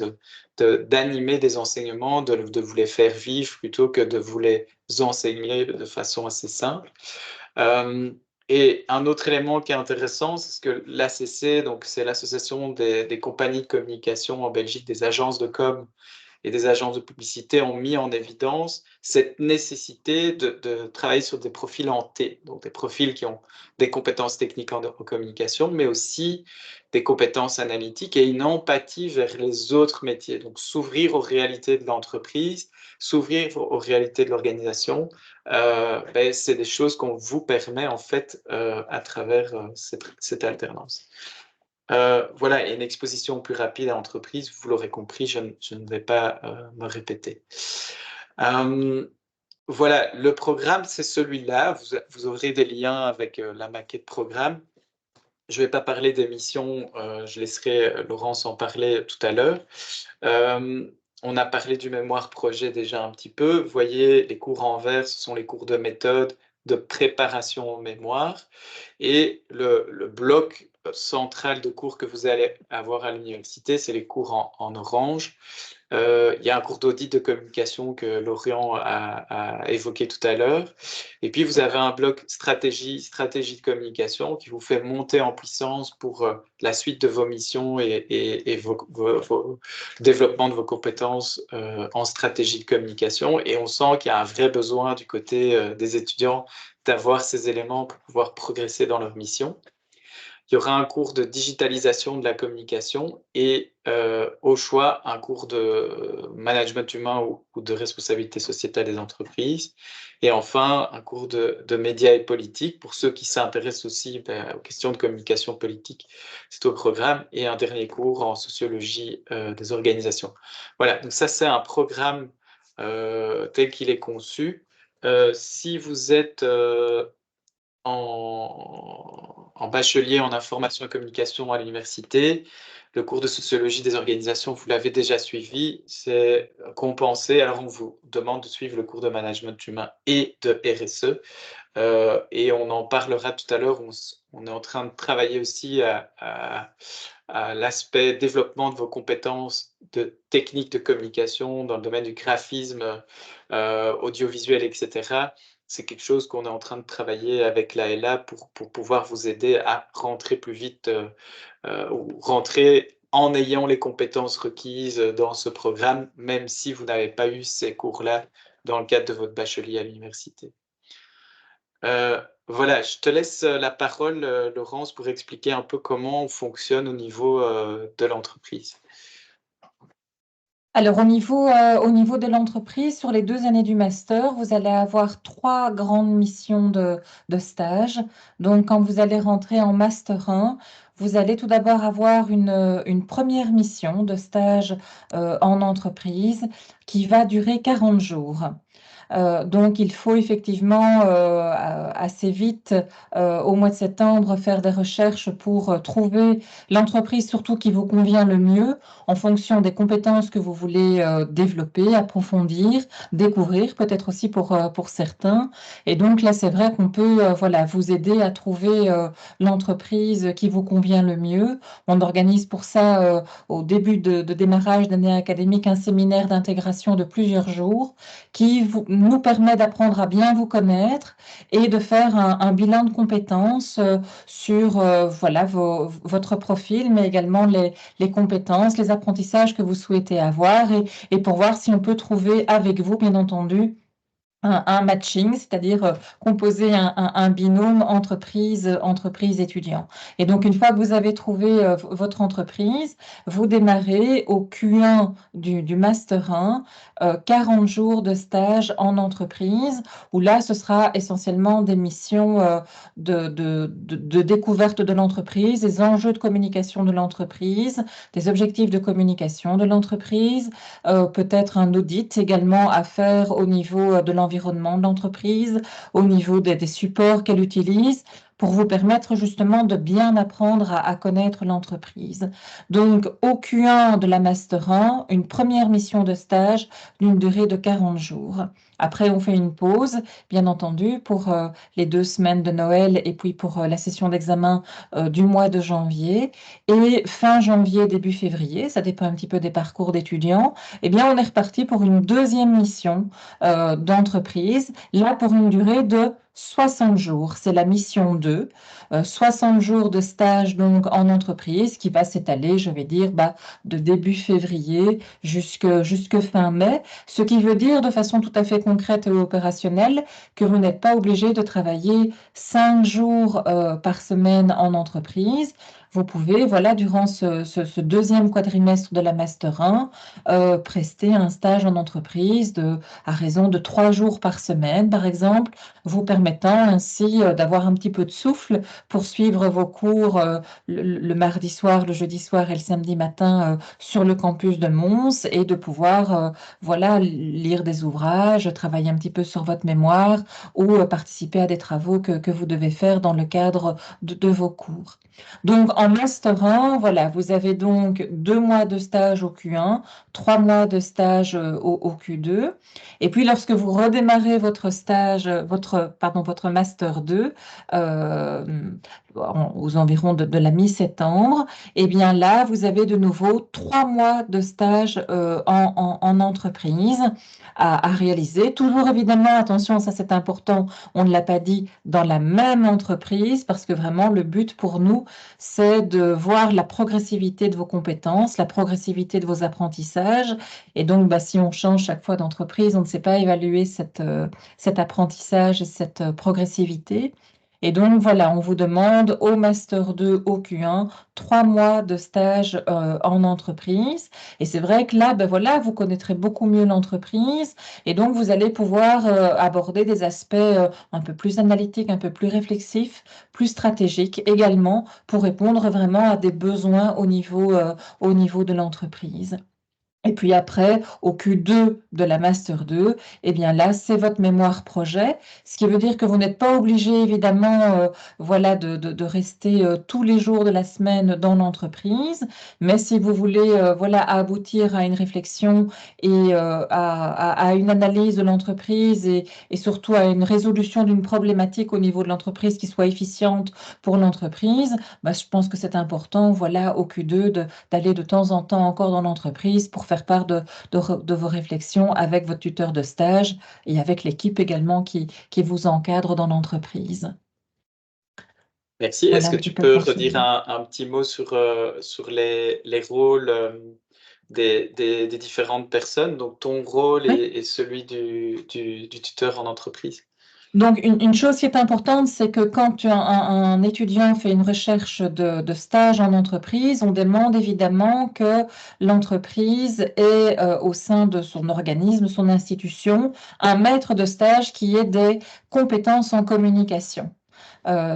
d'animer des enseignements, de vous les faire vivre plutôt que de vous les enseigner de façon assez simple. Et un autre élément qui est intéressant, c'est ce que l'ACC, donc c'est l'association des compagnies de communication en Belgique, des agences de com et des agences de publicité, ont mis en évidence cette nécessité de travailler sur des profils en T, donc des profils qui ont des compétences techniques en communication, mais aussi des compétences analytiques et une empathie vers les autres métiers. Donc s'ouvrir aux réalités de l'entreprise, s'ouvrir aux réalités de l'organisation, c'est des choses qu'on vous permet en fait à travers cette alternance. Voilà, et une exposition plus rapide à l'entreprise, vous l'aurez compris, je ne vais pas me répéter. Voilà, le programme, c'est celui-là. Vous aurez des liens avec la maquette programme. Je ne vais pas parler des missions, je laisserai Laurence en parler tout à l'heure. On a parlé du mémoire projet déjà un petit peu. Vous voyez, les cours en vert, ce sont les cours de méthode, de préparation au mémoire. Et le bloc central de cours que vous allez avoir à l'université, c'est les cours en orange. Il y a un cours d'audit de communication que Laurent a évoqué tout à l'heure. Et puis, vous avez un bloc stratégie de communication qui vous fait monter en puissance pour la suite de vos missions et le développement de vos compétences en stratégie de communication. Et on sent qu'il y a un vrai besoin du côté des étudiants d'avoir ces éléments pour pouvoir progresser dans leur mission. Il y aura un cours de digitalisation de la communication et au choix, un cours de management humain ou de responsabilité sociétale des entreprises. Et enfin, un cours de médias et politique pour ceux qui s'intéressent aussi aux questions de communication politique. C'est au programme. Et un dernier cours en sociologie des organisations. Voilà, donc ça, c'est un programme tel qu'il est conçu. Si vous êtes en bachelier en information et communication à l'université, le cours de sociologie des organisations, vous l'avez déjà suivi, c'est compensé. Alors, on vous demande de suivre le cours de management humain et de RSE. Et on en parlera tout à l'heure. On est en train de travailler aussi à l'aspect développement de vos compétences de techniques de communication dans le domaine du graphisme, audiovisuel, etc. C'est quelque chose qu'on est en train de travailler avec l'ALA pour pouvoir vous aider à rentrer plus vite ou rentrer en ayant les compétences requises dans ce programme, même si vous n'avez pas eu ces cours-là dans le cadre de votre bachelier à l'université. Voilà, je te laisse la parole, Laurence, pour expliquer un peu comment on fonctionne au niveau de l'entreprise. Alors, au niveau de l'entreprise, sur les 2 années du master, vous allez avoir 3 grandes missions de stage. Donc, quand vous allez rentrer en master 1, vous allez tout d'abord avoir une première mission de stage en entreprise qui va durer 40 jours. Donc, il faut effectivement assez vite, au mois de septembre, faire des recherches pour trouver l'entreprise surtout qui vous convient le mieux en fonction des compétences que vous voulez développer, approfondir, découvrir, peut-être aussi pour certains. Et donc là, c'est vrai qu'on peut voilà, vous aider à trouver l'entreprise qui vous convient le mieux. On organise pour ça, au début de démarrage d'année académique, un séminaire d'intégration de plusieurs jours qui nous permet d'apprendre à bien vous connaître et de faire un bilan de compétences sur voilà, votre profil, mais également les compétences, les apprentissages que vous souhaitez avoir et pour voir si on peut trouver avec vous, bien entendu, un matching, c'est-à-dire composer un binôme entreprise-étudiant. Et donc, une fois que vous avez trouvé votre entreprise, vous démarrez au Q1 du Master 1, 40 jours de stage en entreprise, où là, ce sera essentiellement des missions de découverte de l'entreprise, des enjeux de communication de l'entreprise, des objectifs de communication de l'entreprise, peut-être un audit également à faire au niveau de l'environnement de l'entreprise, au niveau des supports qu'elle utilise, pour vous permettre justement de bien apprendre à connaître l'entreprise. Donc, au Q1 de la Master 1, une première mission de stage d'une durée de 40 jours. Après, on fait une pause, bien entendu, pour les 2 semaines de Noël et puis pour la session d'examen du mois de janvier. Et fin janvier, début février, ça dépend un petit peu des parcours d'étudiants, eh bien, on est reparti pour une 2e mission d'entreprise, là pour une durée de 60 jours. C'est la mission 2, 60 jours de stage donc en entreprise qui va s'étaler, je vais dire, de début février jusque fin mai, ce qui veut dire de façon tout à fait concrète et opérationnelle que vous n'êtes pas obligé de travailler 5 jours par semaine en entreprise. Vous pouvez, voilà, durant ce 2e quadrimestre de la Master 1, prester un stage en entreprise à raison de 3 jours par semaine, par exemple, vous permettant ainsi d'avoir un petit peu de souffle pour suivre vos cours le mardi soir, le jeudi soir et le samedi matin sur le campus de Mons et de pouvoir voilà, lire des ouvrages, travailler un petit peu sur votre mémoire ou participer à des travaux que vous devez faire dans le cadre de vos cours. Donc, en Master 1, voilà, vous avez donc 2 mois de stage au Q1, 3 mois de stage au Q2. Et puis, lorsque vous redémarrez votre stage, votre Master 2, aux environs de la mi-septembre, et bien là, vous avez de nouveau 3 mois de stage en entreprise à réaliser. Toujours évidemment, attention, ça c'est important, on ne l'a pas dit, dans la même entreprise, parce que vraiment le but pour nous, c'est de voir la progressivité de vos compétences, la progressivité de vos apprentissages. Et donc, si on change chaque fois d'entreprise, on ne sait pas évaluer cet apprentissage et cette progressivité. Et donc, voilà, on vous demande au Master 2, au Q1, 3 mois de stage en entreprise. Et c'est vrai que là, voilà, vous connaîtrez beaucoup mieux l'entreprise. Et donc, vous allez pouvoir aborder des aspects un peu plus analytiques, un peu plus réflexifs, plus stratégiques également, pour répondre vraiment à des besoins au niveau de l'entreprise. Et puis après, au Q2 de la Master 2, eh bien là, c'est votre mémoire projet, ce qui veut dire que vous n'êtes pas obligé, évidemment, voilà, de rester tous les jours de la semaine dans l'entreprise, mais si vous voulez, voilà, aboutir à une réflexion et à une analyse de l'entreprise et surtout à une résolution d'une problématique au niveau de l'entreprise qui soit efficiente pour l'entreprise, je pense que c'est important, voilà, au Q2 d'aller de temps en temps encore dans l'entreprise pour faire part de vos réflexions avec votre tuteur de stage et avec l'équipe également qui vous encadre dans l'entreprise. Merci. Voilà Est-ce que un tu petit peu peux pour ce redire un petit mot sur les rôles des différentes personnes, donc ton rôle Oui. et celui du tuteur en entreprise? Donc, une chose qui est importante, c'est que quand un étudiant fait une recherche de stage en entreprise, on demande évidemment que l'entreprise ait au sein de son organisme, son institution, un maître de stage qui ait des compétences en communication.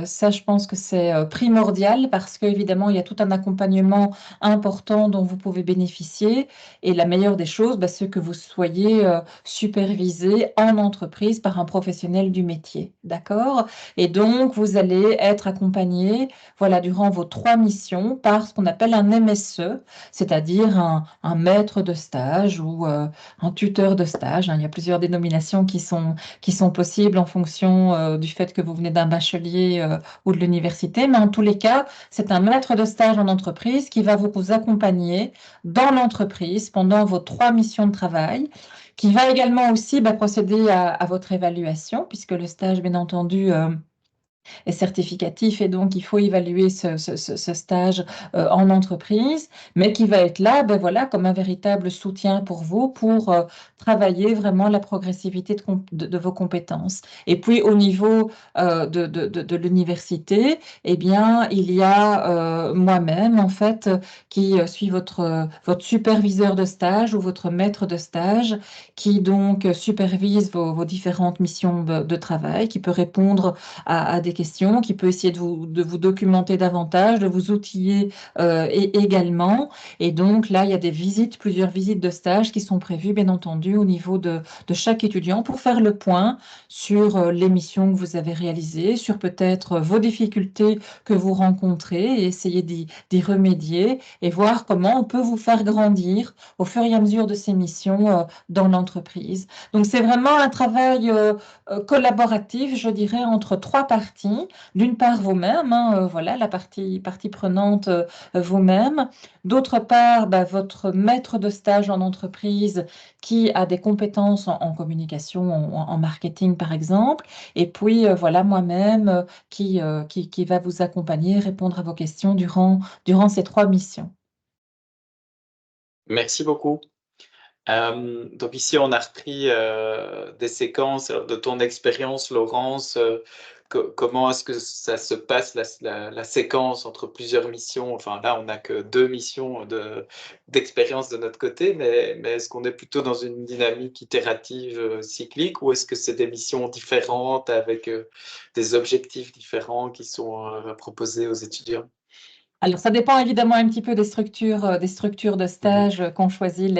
Ça, je pense que c'est primordial parce qu'évidemment, il y a tout un accompagnement important dont vous pouvez bénéficier. Et la meilleure des choses, c'est que vous soyez supervisé en entreprise par un professionnel du métier. D'accord? Et donc, vous allez être accompagné, voilà, durant vos 3 missions par ce qu'on appelle un MSE, c'est-à-dire un maître de stage ou un tuteur de stage. Il y a plusieurs dénominations qui sont possibles en fonction du fait que vous venez d'un bachelier ou de l'université, mais en tous les cas, c'est un maître de stage en entreprise qui va vous accompagner dans l'entreprise pendant vos 3 missions de travail, qui va également aussi procéder à votre évaluation, puisque le stage, bien entendu, est certificatif et donc il faut évaluer ce stage en entreprise, mais qui va être là, voilà, comme un véritable soutien pour vous pour travailler vraiment la progressivité de vos compétences. Et puis au niveau de l'université, eh bien, il y a moi-même en fait qui suis votre superviseur de stage ou votre maître de stage qui donc supervise vos différentes missions de travail, qui peut répondre à des questions, qui peut essayer de vous documenter davantage, de vous outiller également. Et donc là, il y a plusieurs visites de stage qui sont prévues, bien entendu, au niveau de chaque étudiant pour faire le point sur les missions que vous avez réalisées, sur peut-être vos difficultés que vous rencontrez et essayer d'y remédier et voir comment on peut vous faire grandir au fur et à mesure de ces missions dans l'entreprise. Donc, c'est vraiment un travail collaboratif, je dirais, entre 3 parties. D'une part, vous-même, voilà, la partie prenante vous-même. D'autre part, votre maître de stage en entreprise qui a des compétences en communication, en marketing, par exemple. Et puis, voilà, moi-même qui va vous accompagner, répondre à vos questions durant ces 3 missions. Merci beaucoup. Donc ici, on a repris des séquences de ton expérience, Laurence. Comment est-ce que ça se passe, la séquence entre plusieurs missions? Enfin, là, on n'a que 2 missions d'expérience de notre côté, mais est-ce qu'on est plutôt dans une dynamique itérative cyclique ou est-ce que c'est des missions différentes avec des objectifs différents qui sont proposés aux étudiants? Alors, ça dépend évidemment un petit peu des structures de stage qu'ont choisi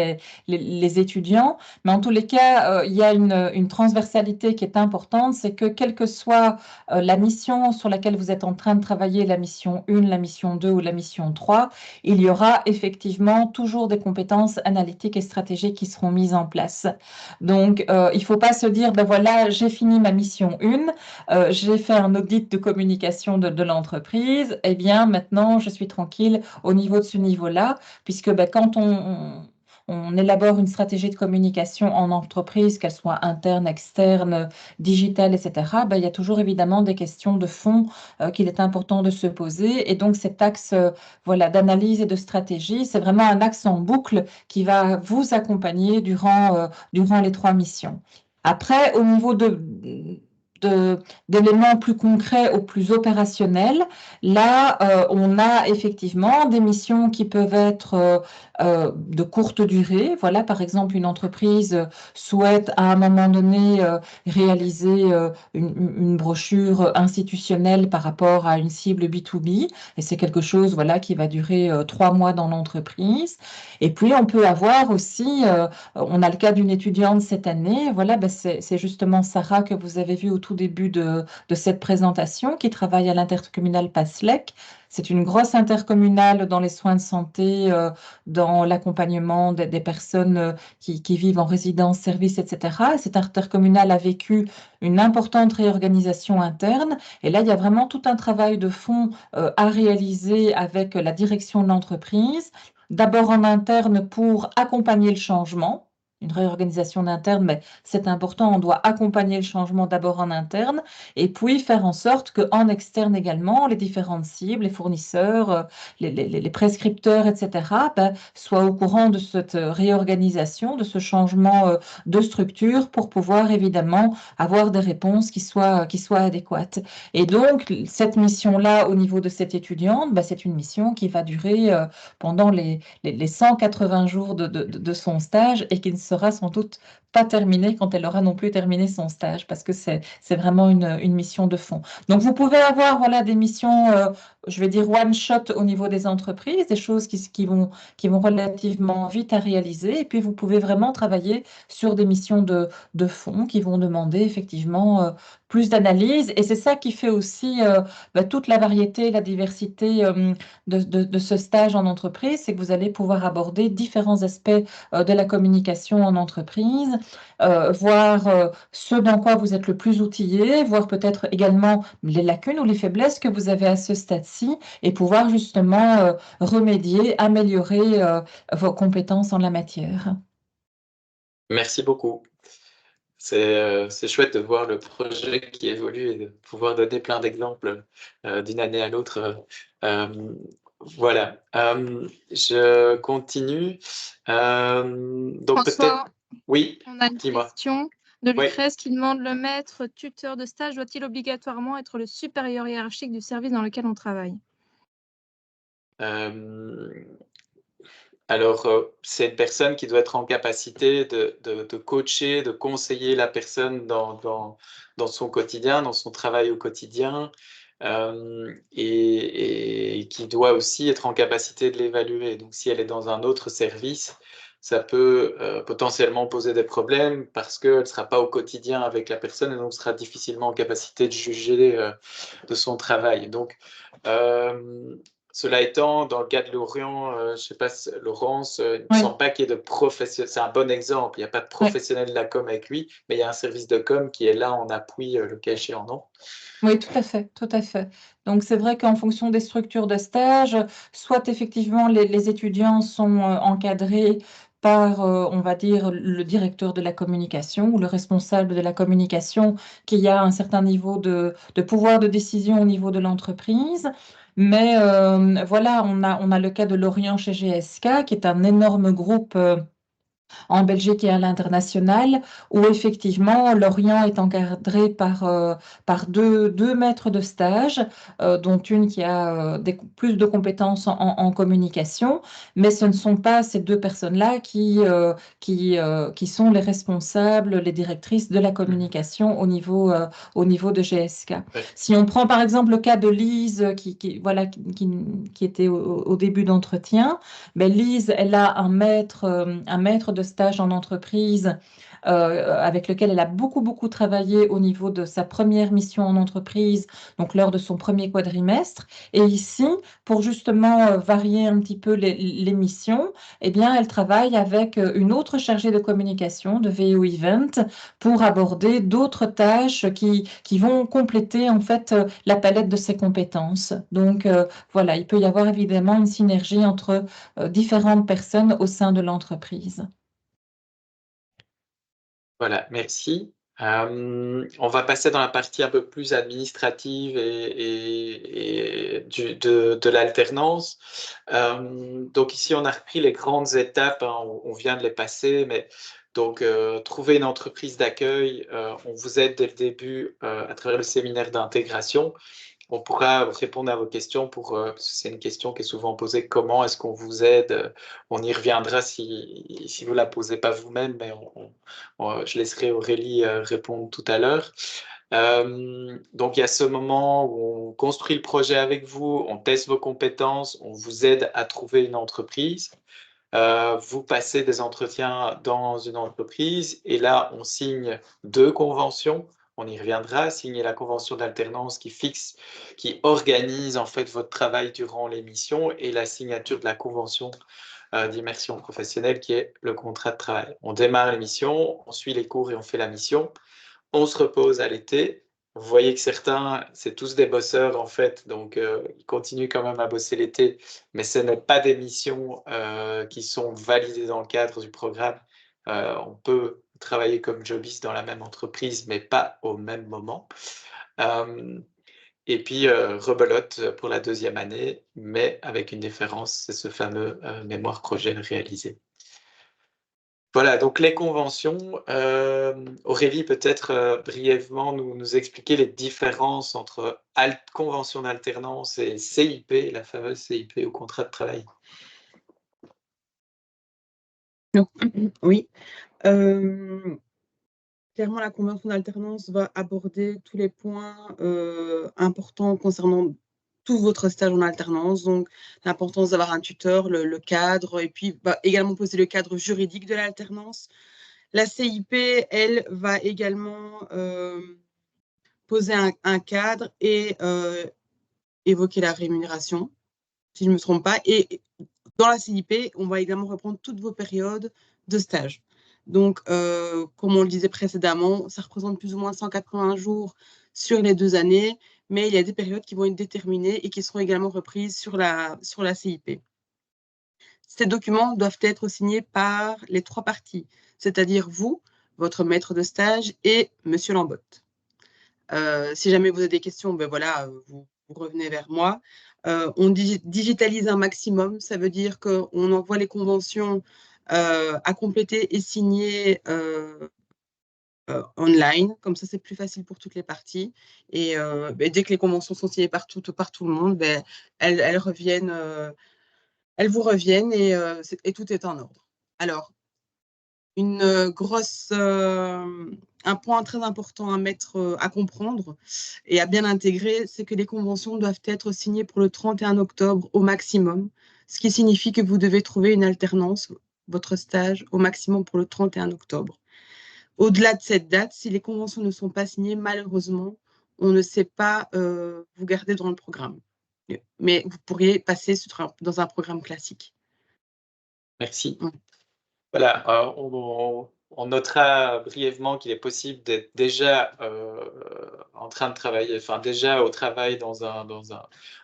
les étudiants. Mais en tous les cas, il y a une transversalité qui est importante, c'est que quelle que soit la mission sur laquelle vous êtes en train de travailler, la mission 1, la mission 2 ou la mission 3, il y aura effectivement toujours des compétences analytiques et stratégiques qui seront mises en place. Donc, il ne faut pas se dire, ben voilà, j'ai fini ma mission 1, j'ai fait un audit de communication de l'entreprise, eh bien maintenant je suis tranquille au niveau de ce niveau-là, puisque ben, quand on élabore une stratégie de communication en entreprise, qu'elle soit interne, externe, digitale, etc., ben, il y a toujours évidemment des questions de fond qu'il est important de se poser. Et donc cet axe voilà, d'analyse et de stratégie, c'est vraiment un axe en boucle qui va vous accompagner durant les 3 missions. Après, au niveau d'éléments plus concrets ou plus opérationnels, là, on a effectivement des missions qui peuvent être de courte durée. Voilà, par exemple, une entreprise souhaite à un moment donné réaliser une brochure institutionnelle par rapport à une cible B2B, et c'est quelque chose voilà, qui va durer 3 mois dans l'entreprise. Et puis, on peut avoir aussi, on a le cas d'une étudiante cette année, voilà, ben c'est justement Sarah que vous avez vue au tout début de cette présentation, qui travaille à l'intercommunale Passlec. C'est une grosse intercommunale dans les soins de santé, dans l'accompagnement des personnes qui vivent en résidence, service, etc. Cette intercommunale a vécu une importante réorganisation interne. Et là, il y a vraiment tout un travail de fond à réaliser avec la direction de l'entreprise. D'abord en interne pour accompagner le changement. Une réorganisation d'interne, mais c'est important, on doit accompagner le changement d'abord en interne et puis faire en sorte qu'en externe également, les différentes cibles, les fournisseurs, les prescripteurs, etc., ben, soient au courant de cette réorganisation, de ce changement de structure pour pouvoir évidemment avoir des réponses qui soient adéquates. Et donc, cette mission-là, au niveau de cette étudiante, ben, c'est une mission qui va durer pendant les 180 jours de son stage et qui ne sera sans doute pas terminée quand elle aura non plus terminé son stage, parce que c'est vraiment une mission de fond. Donc, vous pouvez avoir voilà, des missions, je vais dire one-shot au niveau des entreprises, des choses qui vont relativement vite à réaliser, et puis vous pouvez vraiment travailler sur des missions de fond qui vont demander effectivement plus d'analyse, et c'est ça qui fait aussi toute la variété, la diversité de ce stage en entreprise, c'est que vous allez pouvoir aborder différents aspects de la communication en entreprise, voir ce dans quoi vous êtes le plus outillé, voir peut-être également les lacunes ou les faiblesses que vous avez à ce stade-ci et pouvoir justement remédier, améliorer vos compétences en la matière. Merci beaucoup. C'est chouette de voir le projet qui évolue et de pouvoir donner plein d'exemples d'une année à l'autre. Voilà, je continue. Donc François, peut-être, oui, on a une dis-moi. question de Oui. Lucrèce qui demande: le maître tuteur de stage doit-il obligatoirement être le supérieur hiérarchique du service dans lequel on travaille? Alors, c'est une personne qui doit être en capacité de coacher, de conseiller la personne dans son quotidien, dans son travail au quotidien, et qui doit aussi être en capacité de l'évaluer. Donc, si elle est dans un autre service, ça peut potentiellement poser des problèmes parce qu'elle ne sera pas au quotidien avec la personne et donc sera difficilement en capacité de juger de son travail. Donc, cela étant, dans le cas de Lorient, je ne sais pas, Laurence, il ne me semble pas qu'il y ait de professionnel. C'est un bon exemple. Il n'y a pas de professionnel de la com avec lui, mais il y a un service de com qui est là en appui, le cas échéant, non? Oui, tout à fait, tout à fait. Donc, c'est vrai qu'en fonction des structures de stage, soit effectivement les étudiants sont encadrés par, on va dire, le directeur de la communication ou le responsable de la communication qui a un certain niveau de pouvoir de décision au niveau de l'entreprise. Mais voilà, on a le cas de Lorient chez GSK, qui est un énorme groupe en Belgique et à l'international, où effectivement l'Orient est encadré par deux maîtres de stage, dont une qui a plus de compétences en communication, mais ce ne sont pas ces deux personnes-là qui sont les responsables, les directrices de la communication au niveau de GSK. Ouais. Si on prend par exemple le cas de Lise, qui était au début d'entretien, mais Lise, elle a un maître de stage en entreprise avec lequel elle a beaucoup travaillé au niveau de sa première mission en entreprise, donc lors de son premier quadrimestre. Et ici, pour justement varier un petit peu les missions, eh bien, elle travaille avec une autre chargée de communication de VO Event pour aborder d'autres tâches qui vont compléter en fait la palette de ses compétences. Donc voilà, il peut y avoir évidemment une synergie entre différentes personnes au sein de l'entreprise. Voilà, merci. On va passer dans la partie un peu plus administrative et de l'alternance. Donc ici, on a repris les grandes étapes, hein, on vient de les passer, mais donc trouver une entreprise d'accueil, on vous aide dès le début à travers le séminaire d'intégration. On pourra répondre à vos questions parce que c'est une question qui est souvent posée. Comment est-ce qu'on vous aide? On y reviendra si vous ne la posez pas vous-même, mais je laisserai Aurélie répondre tout à l'heure. Donc, il y a ce moment où on construit le projet avec vous, on teste vos compétences, on vous aide à trouver une entreprise. Vous passez des entretiens dans une entreprise et là, on signe 2 conventions. On y reviendra, signer la convention d'alternance qui organise en fait votre travail durant les missions et la signature de la convention d'immersion professionnelle qui est le contrat de travail. On démarre les missions, on suit les cours et on fait la mission. On se repose à l'été. Vous voyez que certains, c'est tous des bosseurs en fait, donc ils continuent quand même à bosser l'été, mais ce n'est pas des missions qui sont validées dans le cadre du programme. On peut travailler comme jobiste dans la même entreprise, mais pas au même moment. Et puis, rebelote pour la 2e année, mais avec une différence, c'est ce fameux mémoire projet réalisé. Voilà, donc les conventions. Aurélie, peut-être brièvement nous expliquer les différences entre convention d'alternance et CIP, la fameuse CIP au contrat de travail. Oui. Clairement, la convention d'alternance va aborder tous les points importants concernant tout votre stage en alternance, donc l'importance d'avoir un tuteur, le cadre, et puis va également poser le cadre juridique de l'alternance. La CIP, elle, va également poser un cadre et évoquer la rémunération, si je ne me trompe pas. Et dans la CIP, on va également reprendre toutes vos périodes de stage. Donc, comme on le disait précédemment, ça représente plus ou moins 180 jours sur les 2 années, mais il y a des périodes qui vont être déterminées et qui seront également reprises sur la CIP. Ces documents doivent être signés par les 3 parties, c'est-à-dire vous, votre maître de stage et Monsieur Lambotte. Si jamais vous avez des questions, ben voilà, vous revenez vers moi. On digitalise un maximum, ça veut dire qu'on envoie les conventions à compléter et signer online, comme ça c'est plus facile pour toutes les parties. Et dès que les conventions sont signées par tout le monde, elles reviennent, elles vous reviennent et tout est en ordre. Alors, un point très important à comprendre et à bien intégrer, c'est que les conventions doivent être signées pour le 31 octobre au maximum, ce qui signifie que vous devez trouver une alternance, votre stage, au maximum pour le 31 octobre. Au-delà de cette date, si les conventions ne sont pas signées, malheureusement, on ne sait pas vous garder dans le programme. Mais vous pourriez passer dans un programme classique. Merci. Voilà, on notera brièvement qu'il est possible d'être déjà en train de travailler, enfin déjà au travail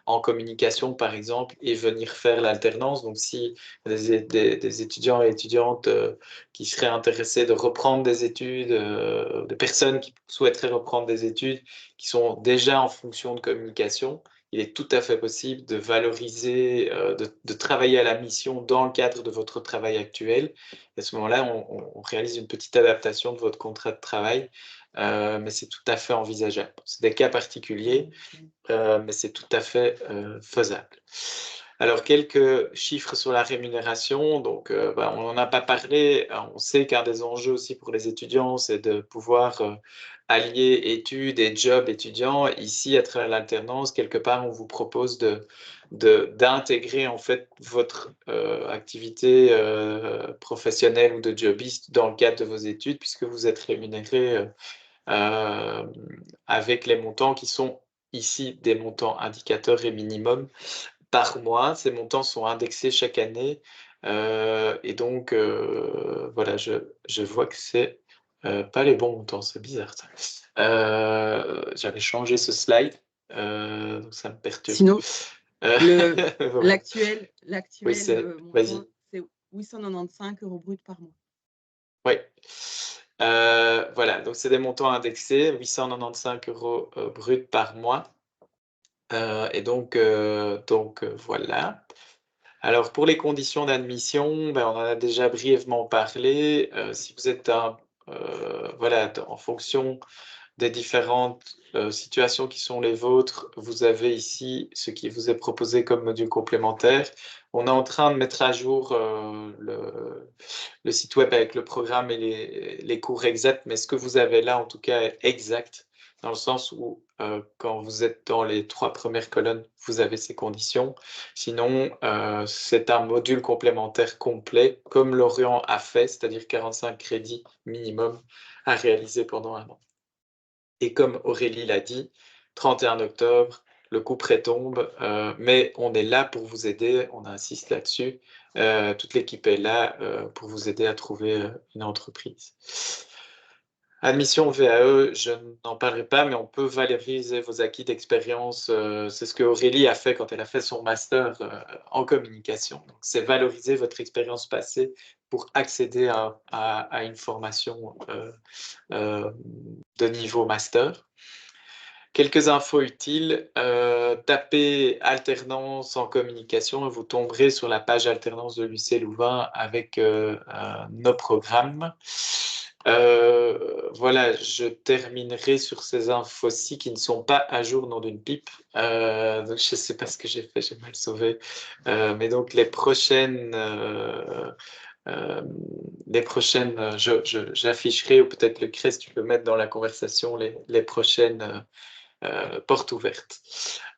en communication par exemple, et venir faire l'alternance. Donc si des étudiants et étudiantes qui seraient intéressés de reprendre des études, des personnes qui souhaiteraient reprendre des études, qui sont déjà en fonction de communication, il est tout à fait possible de valoriser, de travailler à la mission dans le cadre de votre travail actuel. Et à ce moment-là, on réalise une petite adaptation de votre contrat de travail, mais c'est tout à fait envisageable. C'est des cas particuliers, mais c'est tout à fait faisable. Alors, quelques chiffres sur la rémunération. Donc, on n'en a pas parlé. On sait qu'un des enjeux aussi pour les étudiants, c'est de pouvoir allier études et job étudiants. Ici, à travers l'alternance, quelque part, on vous propose d'intégrer en fait votre activité professionnelle ou de jobiste dans le cadre de vos études, puisque vous êtes rémunéré avec les montants qui sont ici des montants indicateurs et minimum par mois. Ces montants sont indexés chaque année et donc voilà, je vois que c'est pas les bons montants, c'est bizarre ça. J'avais changé ce slide, donc ça me perturbe. Sinon, Voilà. l'actuel Oui, montant, c'est 895 € brut par mois. Oui. Voilà, donc c'est des montants indexés, 895 € brut par mois. Et donc voilà. Alors pour les conditions d'admission, on en a déjà brièvement parlé. Si vous êtes voilà, en fonction des différentes situations qui sont les vôtres, vous avez ici ce qui vous est proposé comme module complémentaire. On est en train de mettre à jour le site web avec le programme et les cours exacts, mais ce que vous avez là, en tout cas, est exact, dans le sens où quand vous êtes dans les 3 premières colonnes, vous avez ces conditions. Sinon, c'est un module complémentaire complet, comme Lorient a fait, c'est-à-dire 45 crédits minimum à réaliser pendant 1 an. Et comme Aurélie l'a dit, 31 octobre, le coup près tombe, mais on est là pour vous aider, on insiste là-dessus. Toute l'équipe est là pour vous aider à trouver une entreprise. Admission VAE, je n'en parlerai pas, mais on peut valoriser vos acquis d'expérience. C'est ce que Aurélie a fait quand elle a fait son master en communication. Donc, c'est valoriser votre expérience passée pour accéder à une formation de niveau master. Quelques infos utiles. Tapez alternance en communication et vous tomberez sur la page alternance de l'UC Louvain avec nos programmes. Voilà, je terminerai sur ces infos-ci qui ne sont pas à jour, nom d'une pipe. Donc je ne sais pas ce que j'ai fait, j'ai mal sauvé. Mais donc les prochaines, j'afficherai, ou peut-être le Crest, tu peux mettre dans la conversation les prochaines portes ouvertes.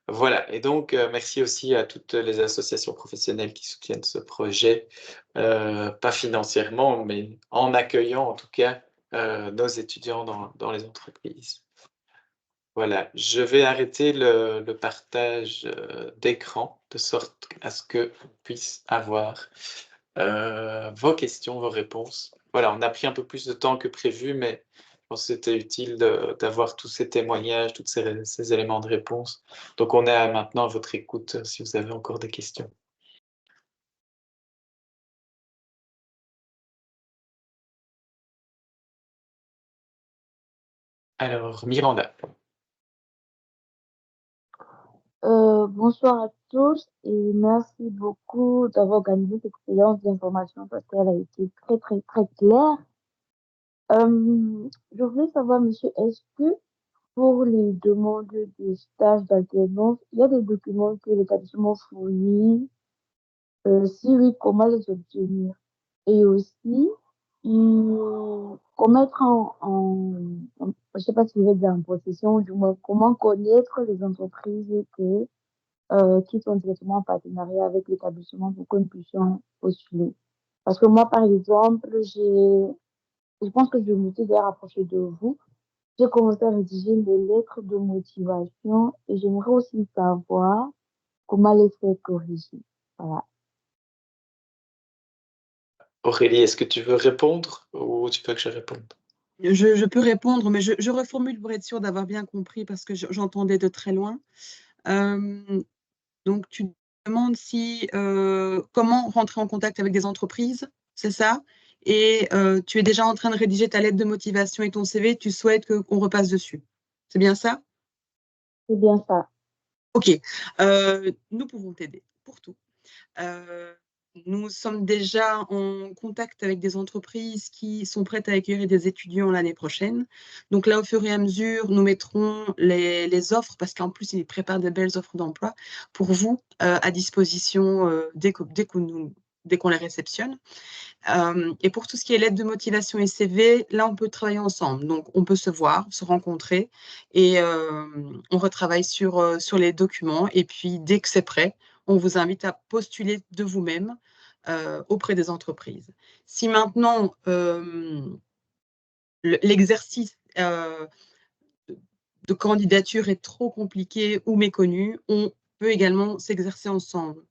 Voilà, et donc merci aussi à toutes les associations professionnelles qui soutiennent ce projet, pas financièrement, mais en accueillant en tout cas nos étudiants dans les entreprises. Voilà, je vais arrêter le partage d'écran de sorte à ce que vous puissiez avoir vos questions, vos réponses. Voilà, on a pris un peu plus de temps que prévu, mais je pense que c'était utile d'avoir tous ces témoignages, tous ces éléments de réponse. Donc, on est maintenant à votre écoute si vous avez encore des questions. Alors, Miranda. Bonsoir à tous et merci beaucoup d'avoir organisé cette séance d'information parce qu'elle a été très, très, très claire. Je voulais savoir, monsieur, est-ce que pour les demandes de stage d'alternance, il y a des documents que l'établissement fournit? Si oui, comment les obtenir? Et aussi, comment être je sais pas si vous êtes en possession, du moins, comment connaître les entreprises qui sont directement en partenariat avec l'établissement pour que nous puissions postuler. Parce que moi, par exemple, je pense que je me suis déjà rapprochée de vous. J'ai commencé à rédiger des lettres de motivation et j'aimerais aussi savoir comment les faire corriger. Voilà. Aurélie, est-ce que tu veux répondre ou tu veux que je réponde? Je peux répondre, mais je reformule pour être sûre d'avoir bien compris parce que j'entendais de très loin. Donc, tu demandes comment rentrer en contact avec des entreprises, c'est ça? Et tu es déjà en train de rédiger ta lettre de motivation et ton CV, tu souhaites qu'on repasse dessus. C'est bien ça? C'est bien ça. OK. Nous pouvons t'aider pour tout. Nous sommes déjà en contact avec des entreprises qui sont prêtes à accueillir des étudiants l'année prochaine. Donc là, au fur et à mesure, nous mettrons les offres, parce qu'en plus, ils préparent de belles offres d'emploi pour vous à disposition dès qu'on les réceptionne. Et pour tout ce qui est lettre de motivation et CV, là, on peut travailler ensemble. Donc, on peut se voir, se rencontrer et on retravaille sur les documents. Et puis, dès que c'est prêt, on vous invite à postuler de vous-même auprès des entreprises. Si maintenant, l'exercice de candidature est trop compliqué ou méconnu, on peut également s'exercer ensemble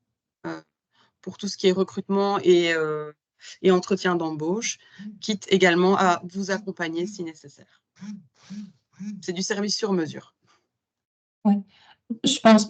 pour tout ce qui est recrutement et entretien d'embauche, quitte également à vous accompagner si nécessaire. C'est du service sur mesure. Oui. Je pense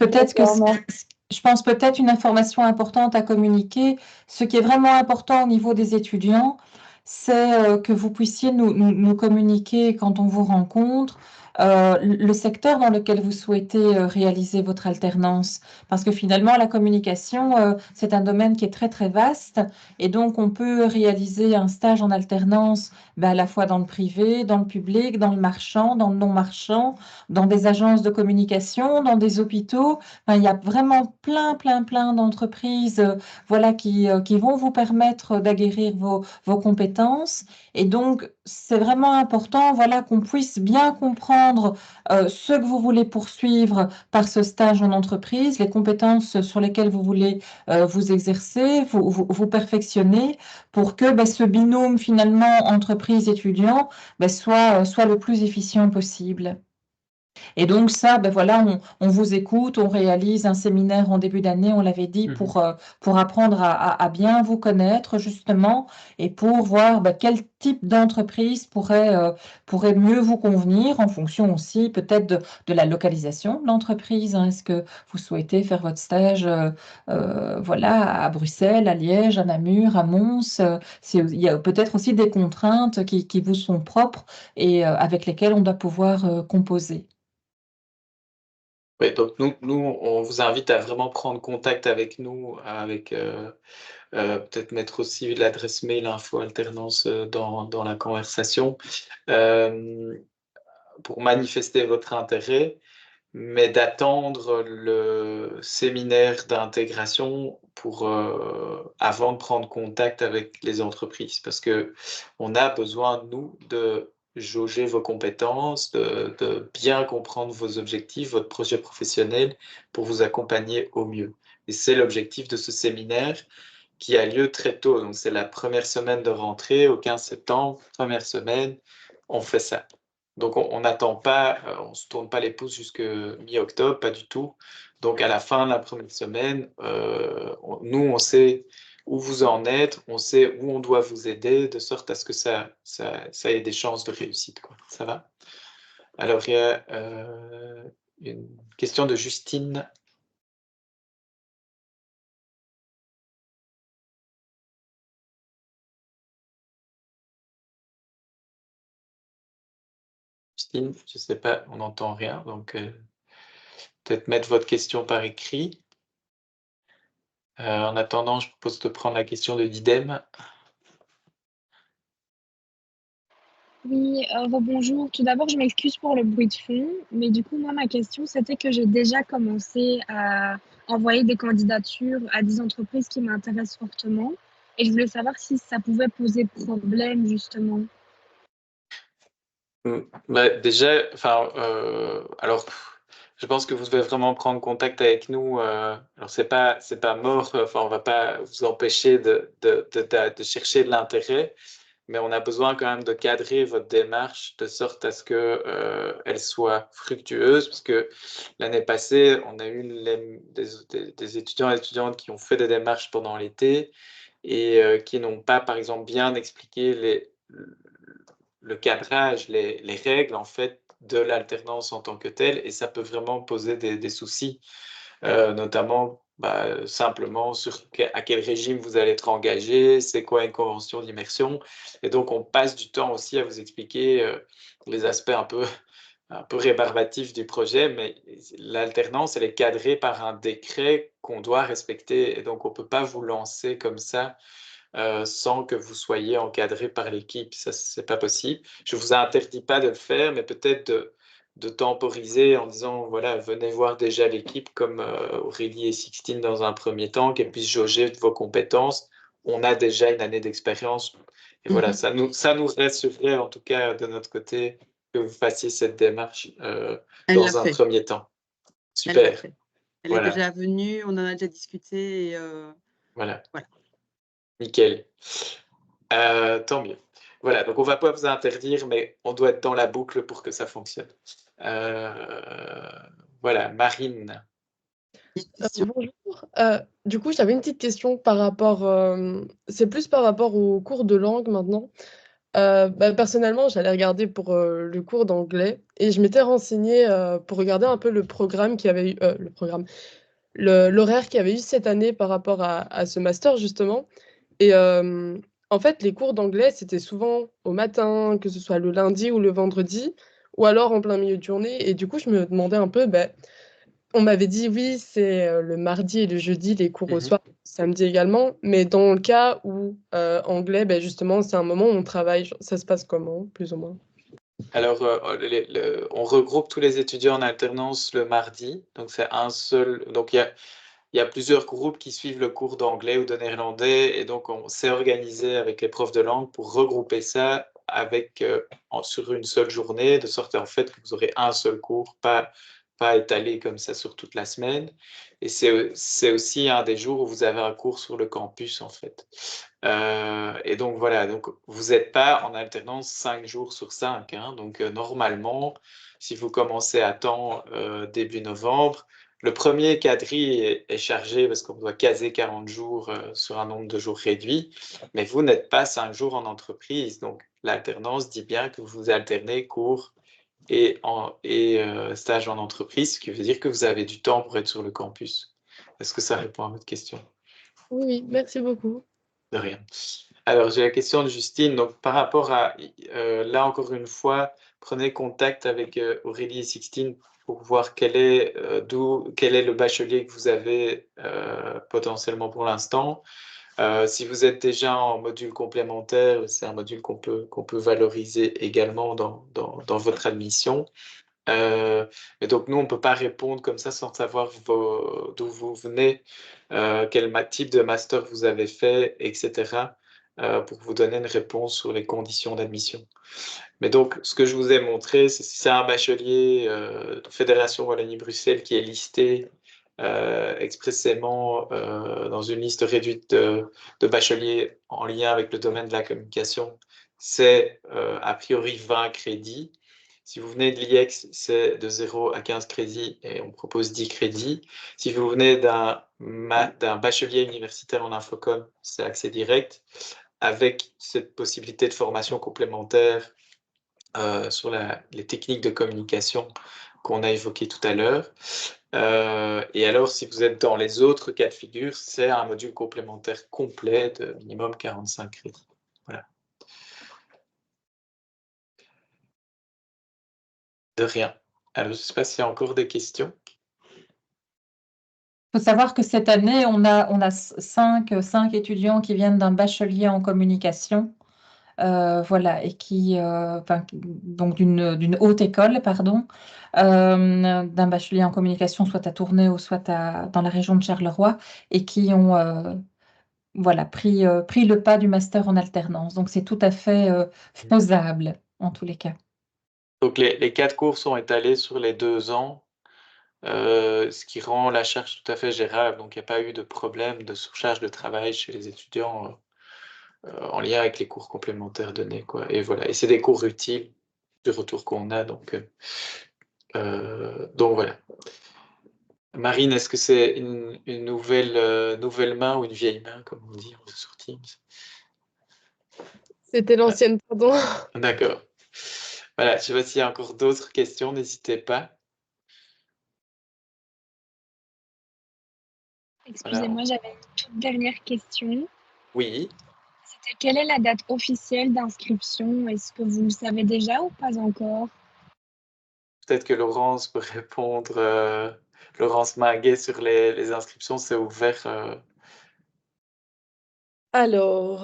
peut-être une information importante à communiquer. Ce qui est vraiment important au niveau des étudiants, c'est que vous puissiez nous communiquer quand on vous rencontre le secteur dans lequel vous souhaitez réaliser votre alternance. Parce que finalement, la communication, c'est un domaine qui est très, très vaste. Et donc, on peut réaliser un stage en alternance à la fois dans le privé, dans le public, dans le marchand, dans le non-marchand, dans des agences de communication, dans des hôpitaux. Enfin, il y a vraiment plein d'entreprises voilà, qui vont vous permettre d'acquérir vos compétences. Et donc, c'est vraiment important voilà, qu'on puisse bien comprendre ce que vous voulez poursuivre par ce stage en entreprise, les compétences sur lesquelles vous voulez vous exercer, vous perfectionner pour que ce binôme finalement entreprise-étudiant soit le plus efficient possible. Et donc ça, voilà, on vous écoute, on réalise un séminaire en début d'année, on l'avait dit, pour apprendre à bien vous connaître justement et pour voir quel type d'entreprise pourrait mieux vous convenir en fonction aussi peut-être de la localisation de l'entreprise. Hein. Est-ce que vous souhaitez faire votre stage voilà, à Bruxelles, à Liège, à Namur, à Mons? Il y a peut-être aussi des contraintes qui vous sont propres et avec lesquelles on doit pouvoir composer. Oui, donc nous, on vous invite à vraiment prendre contact avec nous, avec peut-être mettre aussi l'adresse mail info alternance dans la conversation pour manifester votre intérêt, mais d'attendre le séminaire d'intégration pour avant de prendre contact avec les entreprises, parce que on a besoin, nous, de jauger vos compétences, de bien comprendre vos objectifs, votre projet professionnel pour vous accompagner au mieux. Et c'est l'objectif de ce séminaire qui a lieu très tôt. Donc, c'est la première semaine de rentrée, au 15 septembre, première semaine, on fait ça. Donc, on n'attend pas, on ne se tourne pas les pouces jusqu'à mi-octobre, pas du tout. Donc, à la fin de la première semaine, nous, on sait où vous en êtes, on sait où on doit vous aider, de sorte à ce que ça ait des chances de réussite, quoi. Ça va? Alors, il y a une question de Justine. Justine, je ne sais pas, on n'entend rien, donc peut-être mettre votre question par écrit. En attendant, je propose de prendre la question de Didem. Oui, bonjour. Tout d'abord, je m'excuse pour le bruit de fond, mais du coup, moi, ma question, c'était que j'ai déjà commencé à envoyer des candidatures à des entreprises qui m'intéressent fortement, et je voulais savoir si ça pouvait poser problème, justement. Déjà, enfin, alors, je pense que vous devez vraiment prendre contact avec nous. Alors, c'est pas mort. Enfin, on va pas vous empêcher de chercher de l'intérêt, mais on a besoin quand même de cadrer votre démarche de sorte à ce que elle soit fructueuse, parce que l'année passée, on a eu des étudiants et étudiantes qui ont fait des démarches pendant l'été et qui n'ont pas, par exemple, bien expliqué le cadrage, les règles en fait de l'alternance en tant que telle, et ça peut vraiment poser des soucis, notamment simplement sur à quel régime vous allez être engagé, c'est quoi une convention d'immersion, et donc on passe du temps aussi à vous expliquer les aspects un peu un peu rébarbatif du projet, mais l'alternance, elle est cadrée par un décret qu'on doit respecter. Et donc, on ne peut pas vous lancer comme ça sans que vous soyez encadré par l'équipe. Ça, c'est pas possible. Je ne vous interdis pas de le faire, mais peut-être de temporiser en disant, voilà, venez voir déjà l'équipe comme Aurélie et Sixtine dans un premier temps, qu'elles puissent jauger de vos compétences. On a déjà une année d'expérience. Et voilà, ça nous rassurerait en tout cas de notre côté que vous fassiez cette démarche dans un premier temps. Super. Elle est déjà venue, on en a déjà discuté. Et, voilà. Nickel. Tant mieux. Voilà, donc on ne va pas vous interdire, mais on doit être dans la boucle pour que ça fonctionne. Voilà, Marine. Bonjour. Du coup, j'avais une petite question par rapport, c'est plus par rapport aux cours de langue maintenant. Personnellement, j'allais regarder pour le cours d'anglais et je m'étais renseignée pour regarder un peu le programme qu'il y avait eu, l'horaire qu'il y avait eu cette année par rapport à ce master justement. Et en fait, les cours d'anglais, c'était souvent au matin, que ce soit le lundi ou le vendredi, ou alors en plein milieu de journée. Et du coup, je me demandais un peu, on m'avait dit oui, c'est le mardi et le jeudi, les cours au soir, samedi également. Mais dans le cas où anglais, justement, c'est un moment où on travaille, ça se passe comment, plus ou moins? Alors, on regroupe tous les étudiants en alternance le mardi. Donc, c'est un seul. Donc, il y a plusieurs groupes qui suivent le cours d'anglais ou de néerlandais. Et donc, on s'est organisé avec les profs de langue pour regrouper ça sur une seule journée, de sorte en fait que vous aurez un seul cours, pas étalé comme ça sur toute la semaine. Et c'est aussi un des jours où vous avez un cours sur le campus, en fait. Et donc, voilà, donc vous n'êtes pas en alternance 5 jours sur 5. Hein, donc, normalement, si vous commencez à temps début novembre, le premier quadri est chargé parce qu'on doit caser 40 jours sur un nombre de jours réduit, mais vous n'êtes pas 5 jours en entreprise. Donc, l'alternance dit bien que vous alternez cours et stage en entreprise, ce qui veut dire que vous avez du temps pour être sur le campus. Est-ce que ça répond à votre question? Oui, merci beaucoup. De rien. Alors, j'ai la question de Justine. Donc, par rapport à, là encore une fois, prenez contact avec Aurélie et Sixtine pour voir quel est le bachelier que vous avez potentiellement pour l'instant. Si vous êtes déjà en module complémentaire, c'est un module qu'on peut valoriser également dans votre admission. Et donc, nous, on ne peut pas répondre comme ça sans savoir d'où vous venez, quel type de master vous avez fait, etc., pour vous donner une réponse sur les conditions d'admission. Mais donc, ce que je vous ai montré, c'est un bachelier de Fédération Wallonie-Bruxelles qui est listé expressément dans une liste réduite de bacheliers en lien avec le domaine de la communication. C'est a priori 20 crédits. Si vous venez de l'IEX, c'est de 0 à 15 crédits et on propose 10 crédits. Si vous venez d'un bachelier universitaire en infocom, c'est accès direct, avec cette possibilité de formation complémentaire sur les techniques de communication qu'on a évoquées tout à l'heure. Et alors, si vous êtes dans les autres cas de figure, c'est un module complémentaire complet de minimum 45 crédits. Voilà. De rien. Alors, je ne sais pas s'il y a encore des questions. Il faut savoir que cette année, on a 5 étudiants qui viennent d'un bachelier en communication, voilà, et donc d'une haute école, pardon, d'un bachelier en communication, soit à Tournai ou soit dans la région de Charleroi, et qui ont voilà, pris le pas du master en alternance. Donc, c'est tout à fait faisable en tous les cas. Donc, les 4 cours sont étalés sur les 2 ans, ce qui rend la charge tout à fait gérable. Donc, il n'y a pas eu de problème de surcharge de travail chez les étudiants en lien avec les cours complémentaires donnés, quoi. Et voilà. Et c'est des cours utiles du retour qu'on a. Donc voilà. Marine, est-ce que c'est une nouvelle main ou une vieille main, comme on dit sur Teams? C'était l'ancienne, pardon. D'accord. Voilà, je ne sais pas s'il y a encore d'autres questions, n'hésitez pas. Excusez-moi, j'avais une toute dernière question. Oui. C'était quelle est la date officielle d'inscription? Est-ce que vous le savez déjà ou pas encore? peut-être que Laurence peut répondre. Laurence Minguet sur les inscriptions, c'est ouvert. Alors,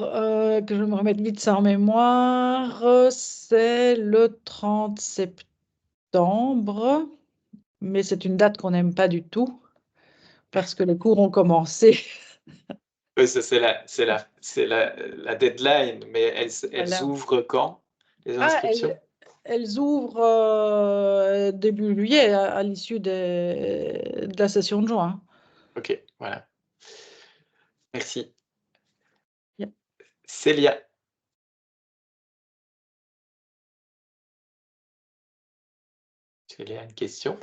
que je me remette vite ça en mémoire, c'est le 30 septembre, mais c'est une date qu'on n'aime pas du tout parce que les cours ont commencé. Oui, ça, c'est la deadline, mais elles Voilà. ouvrent quand, les Ah, inscriptions? elles ouvrent début juillet, à l'issue de la session de juin. Ok, voilà. Merci. Yep. Célia. Célia, une question?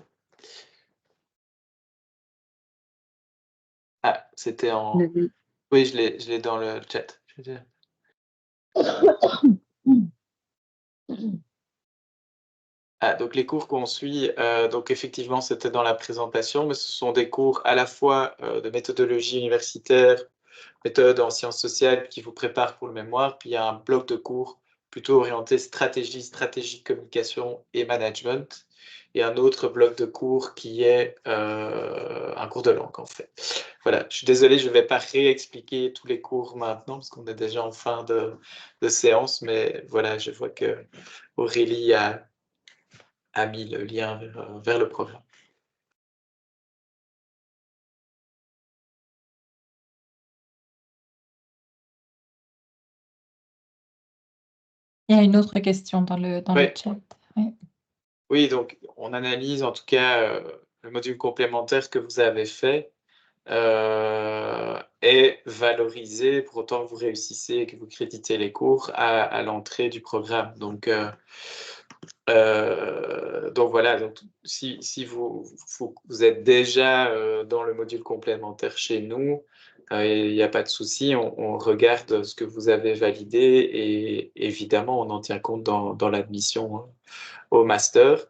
Ah, c'était en... Oui, je l'ai dans le chat. Je veux dire. Ah, donc les cours qu'on suit, donc effectivement, c'était dans la présentation, mais ce sont des cours à la fois de méthodologie universitaire, méthode en sciences sociales qui vous prépare pour le mémoire, puis il y a un bloc de cours plutôt orienté stratégie, communication et management, et un autre bloc de cours qui est un cours de langue en fait. Voilà, je suis désolé, je ne vais pas réexpliquer tous les cours maintenant parce qu'on est déjà en fin de séance, mais voilà, je vois que Aurélie a mis le lien vers le programme. Il y a une autre question dans le chat. Oui. Oui, donc on analyse en tout cas le module complémentaire que vous avez fait est valorisé pour autant que vous réussissez et que vous créditez les cours à l'entrée du programme. Donc voilà, donc, si vous êtes déjà dans le module complémentaire chez nous, il n'y a pas de souci, on regarde ce que vous avez validé et évidemment, on en tient compte dans l'admission au master.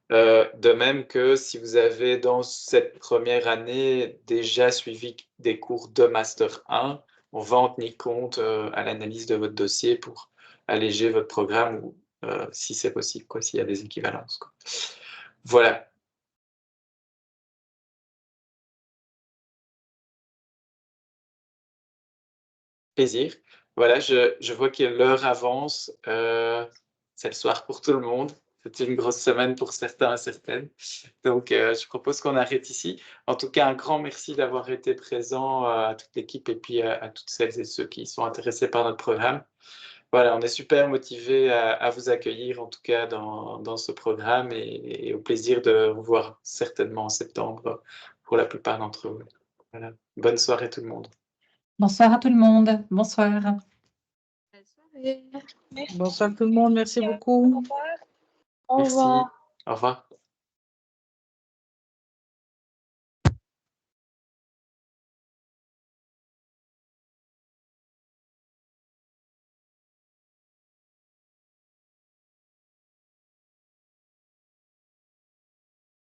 De même que si vous avez dans cette première année déjà suivi des cours de Master 1, on va en tenir compte à l'analyse de votre dossier pour alléger votre programme ou si c'est possible, s'il y a des équivalences. Voilà. Plaisir. Voilà, je vois que l'heure avance. C'est le soir pour tout le monde. C'était une grosse semaine pour certains et certaines. Donc, je propose qu'on arrête ici. En tout cas, un grand merci d'avoir été présent à toute l'équipe et puis à toutes celles et ceux qui sont intéressés par notre programme. Voilà, on est super motivés à vous accueillir, en tout cas, dans ce programme et au plaisir de vous voir certainement en septembre pour la plupart d'entre vous. Voilà. Bonne soirée tout le monde. Bonsoir à tout le monde. Bonsoir. Bonsoir tout le monde, merci beaucoup. Au revoir. Merci. Au revoir.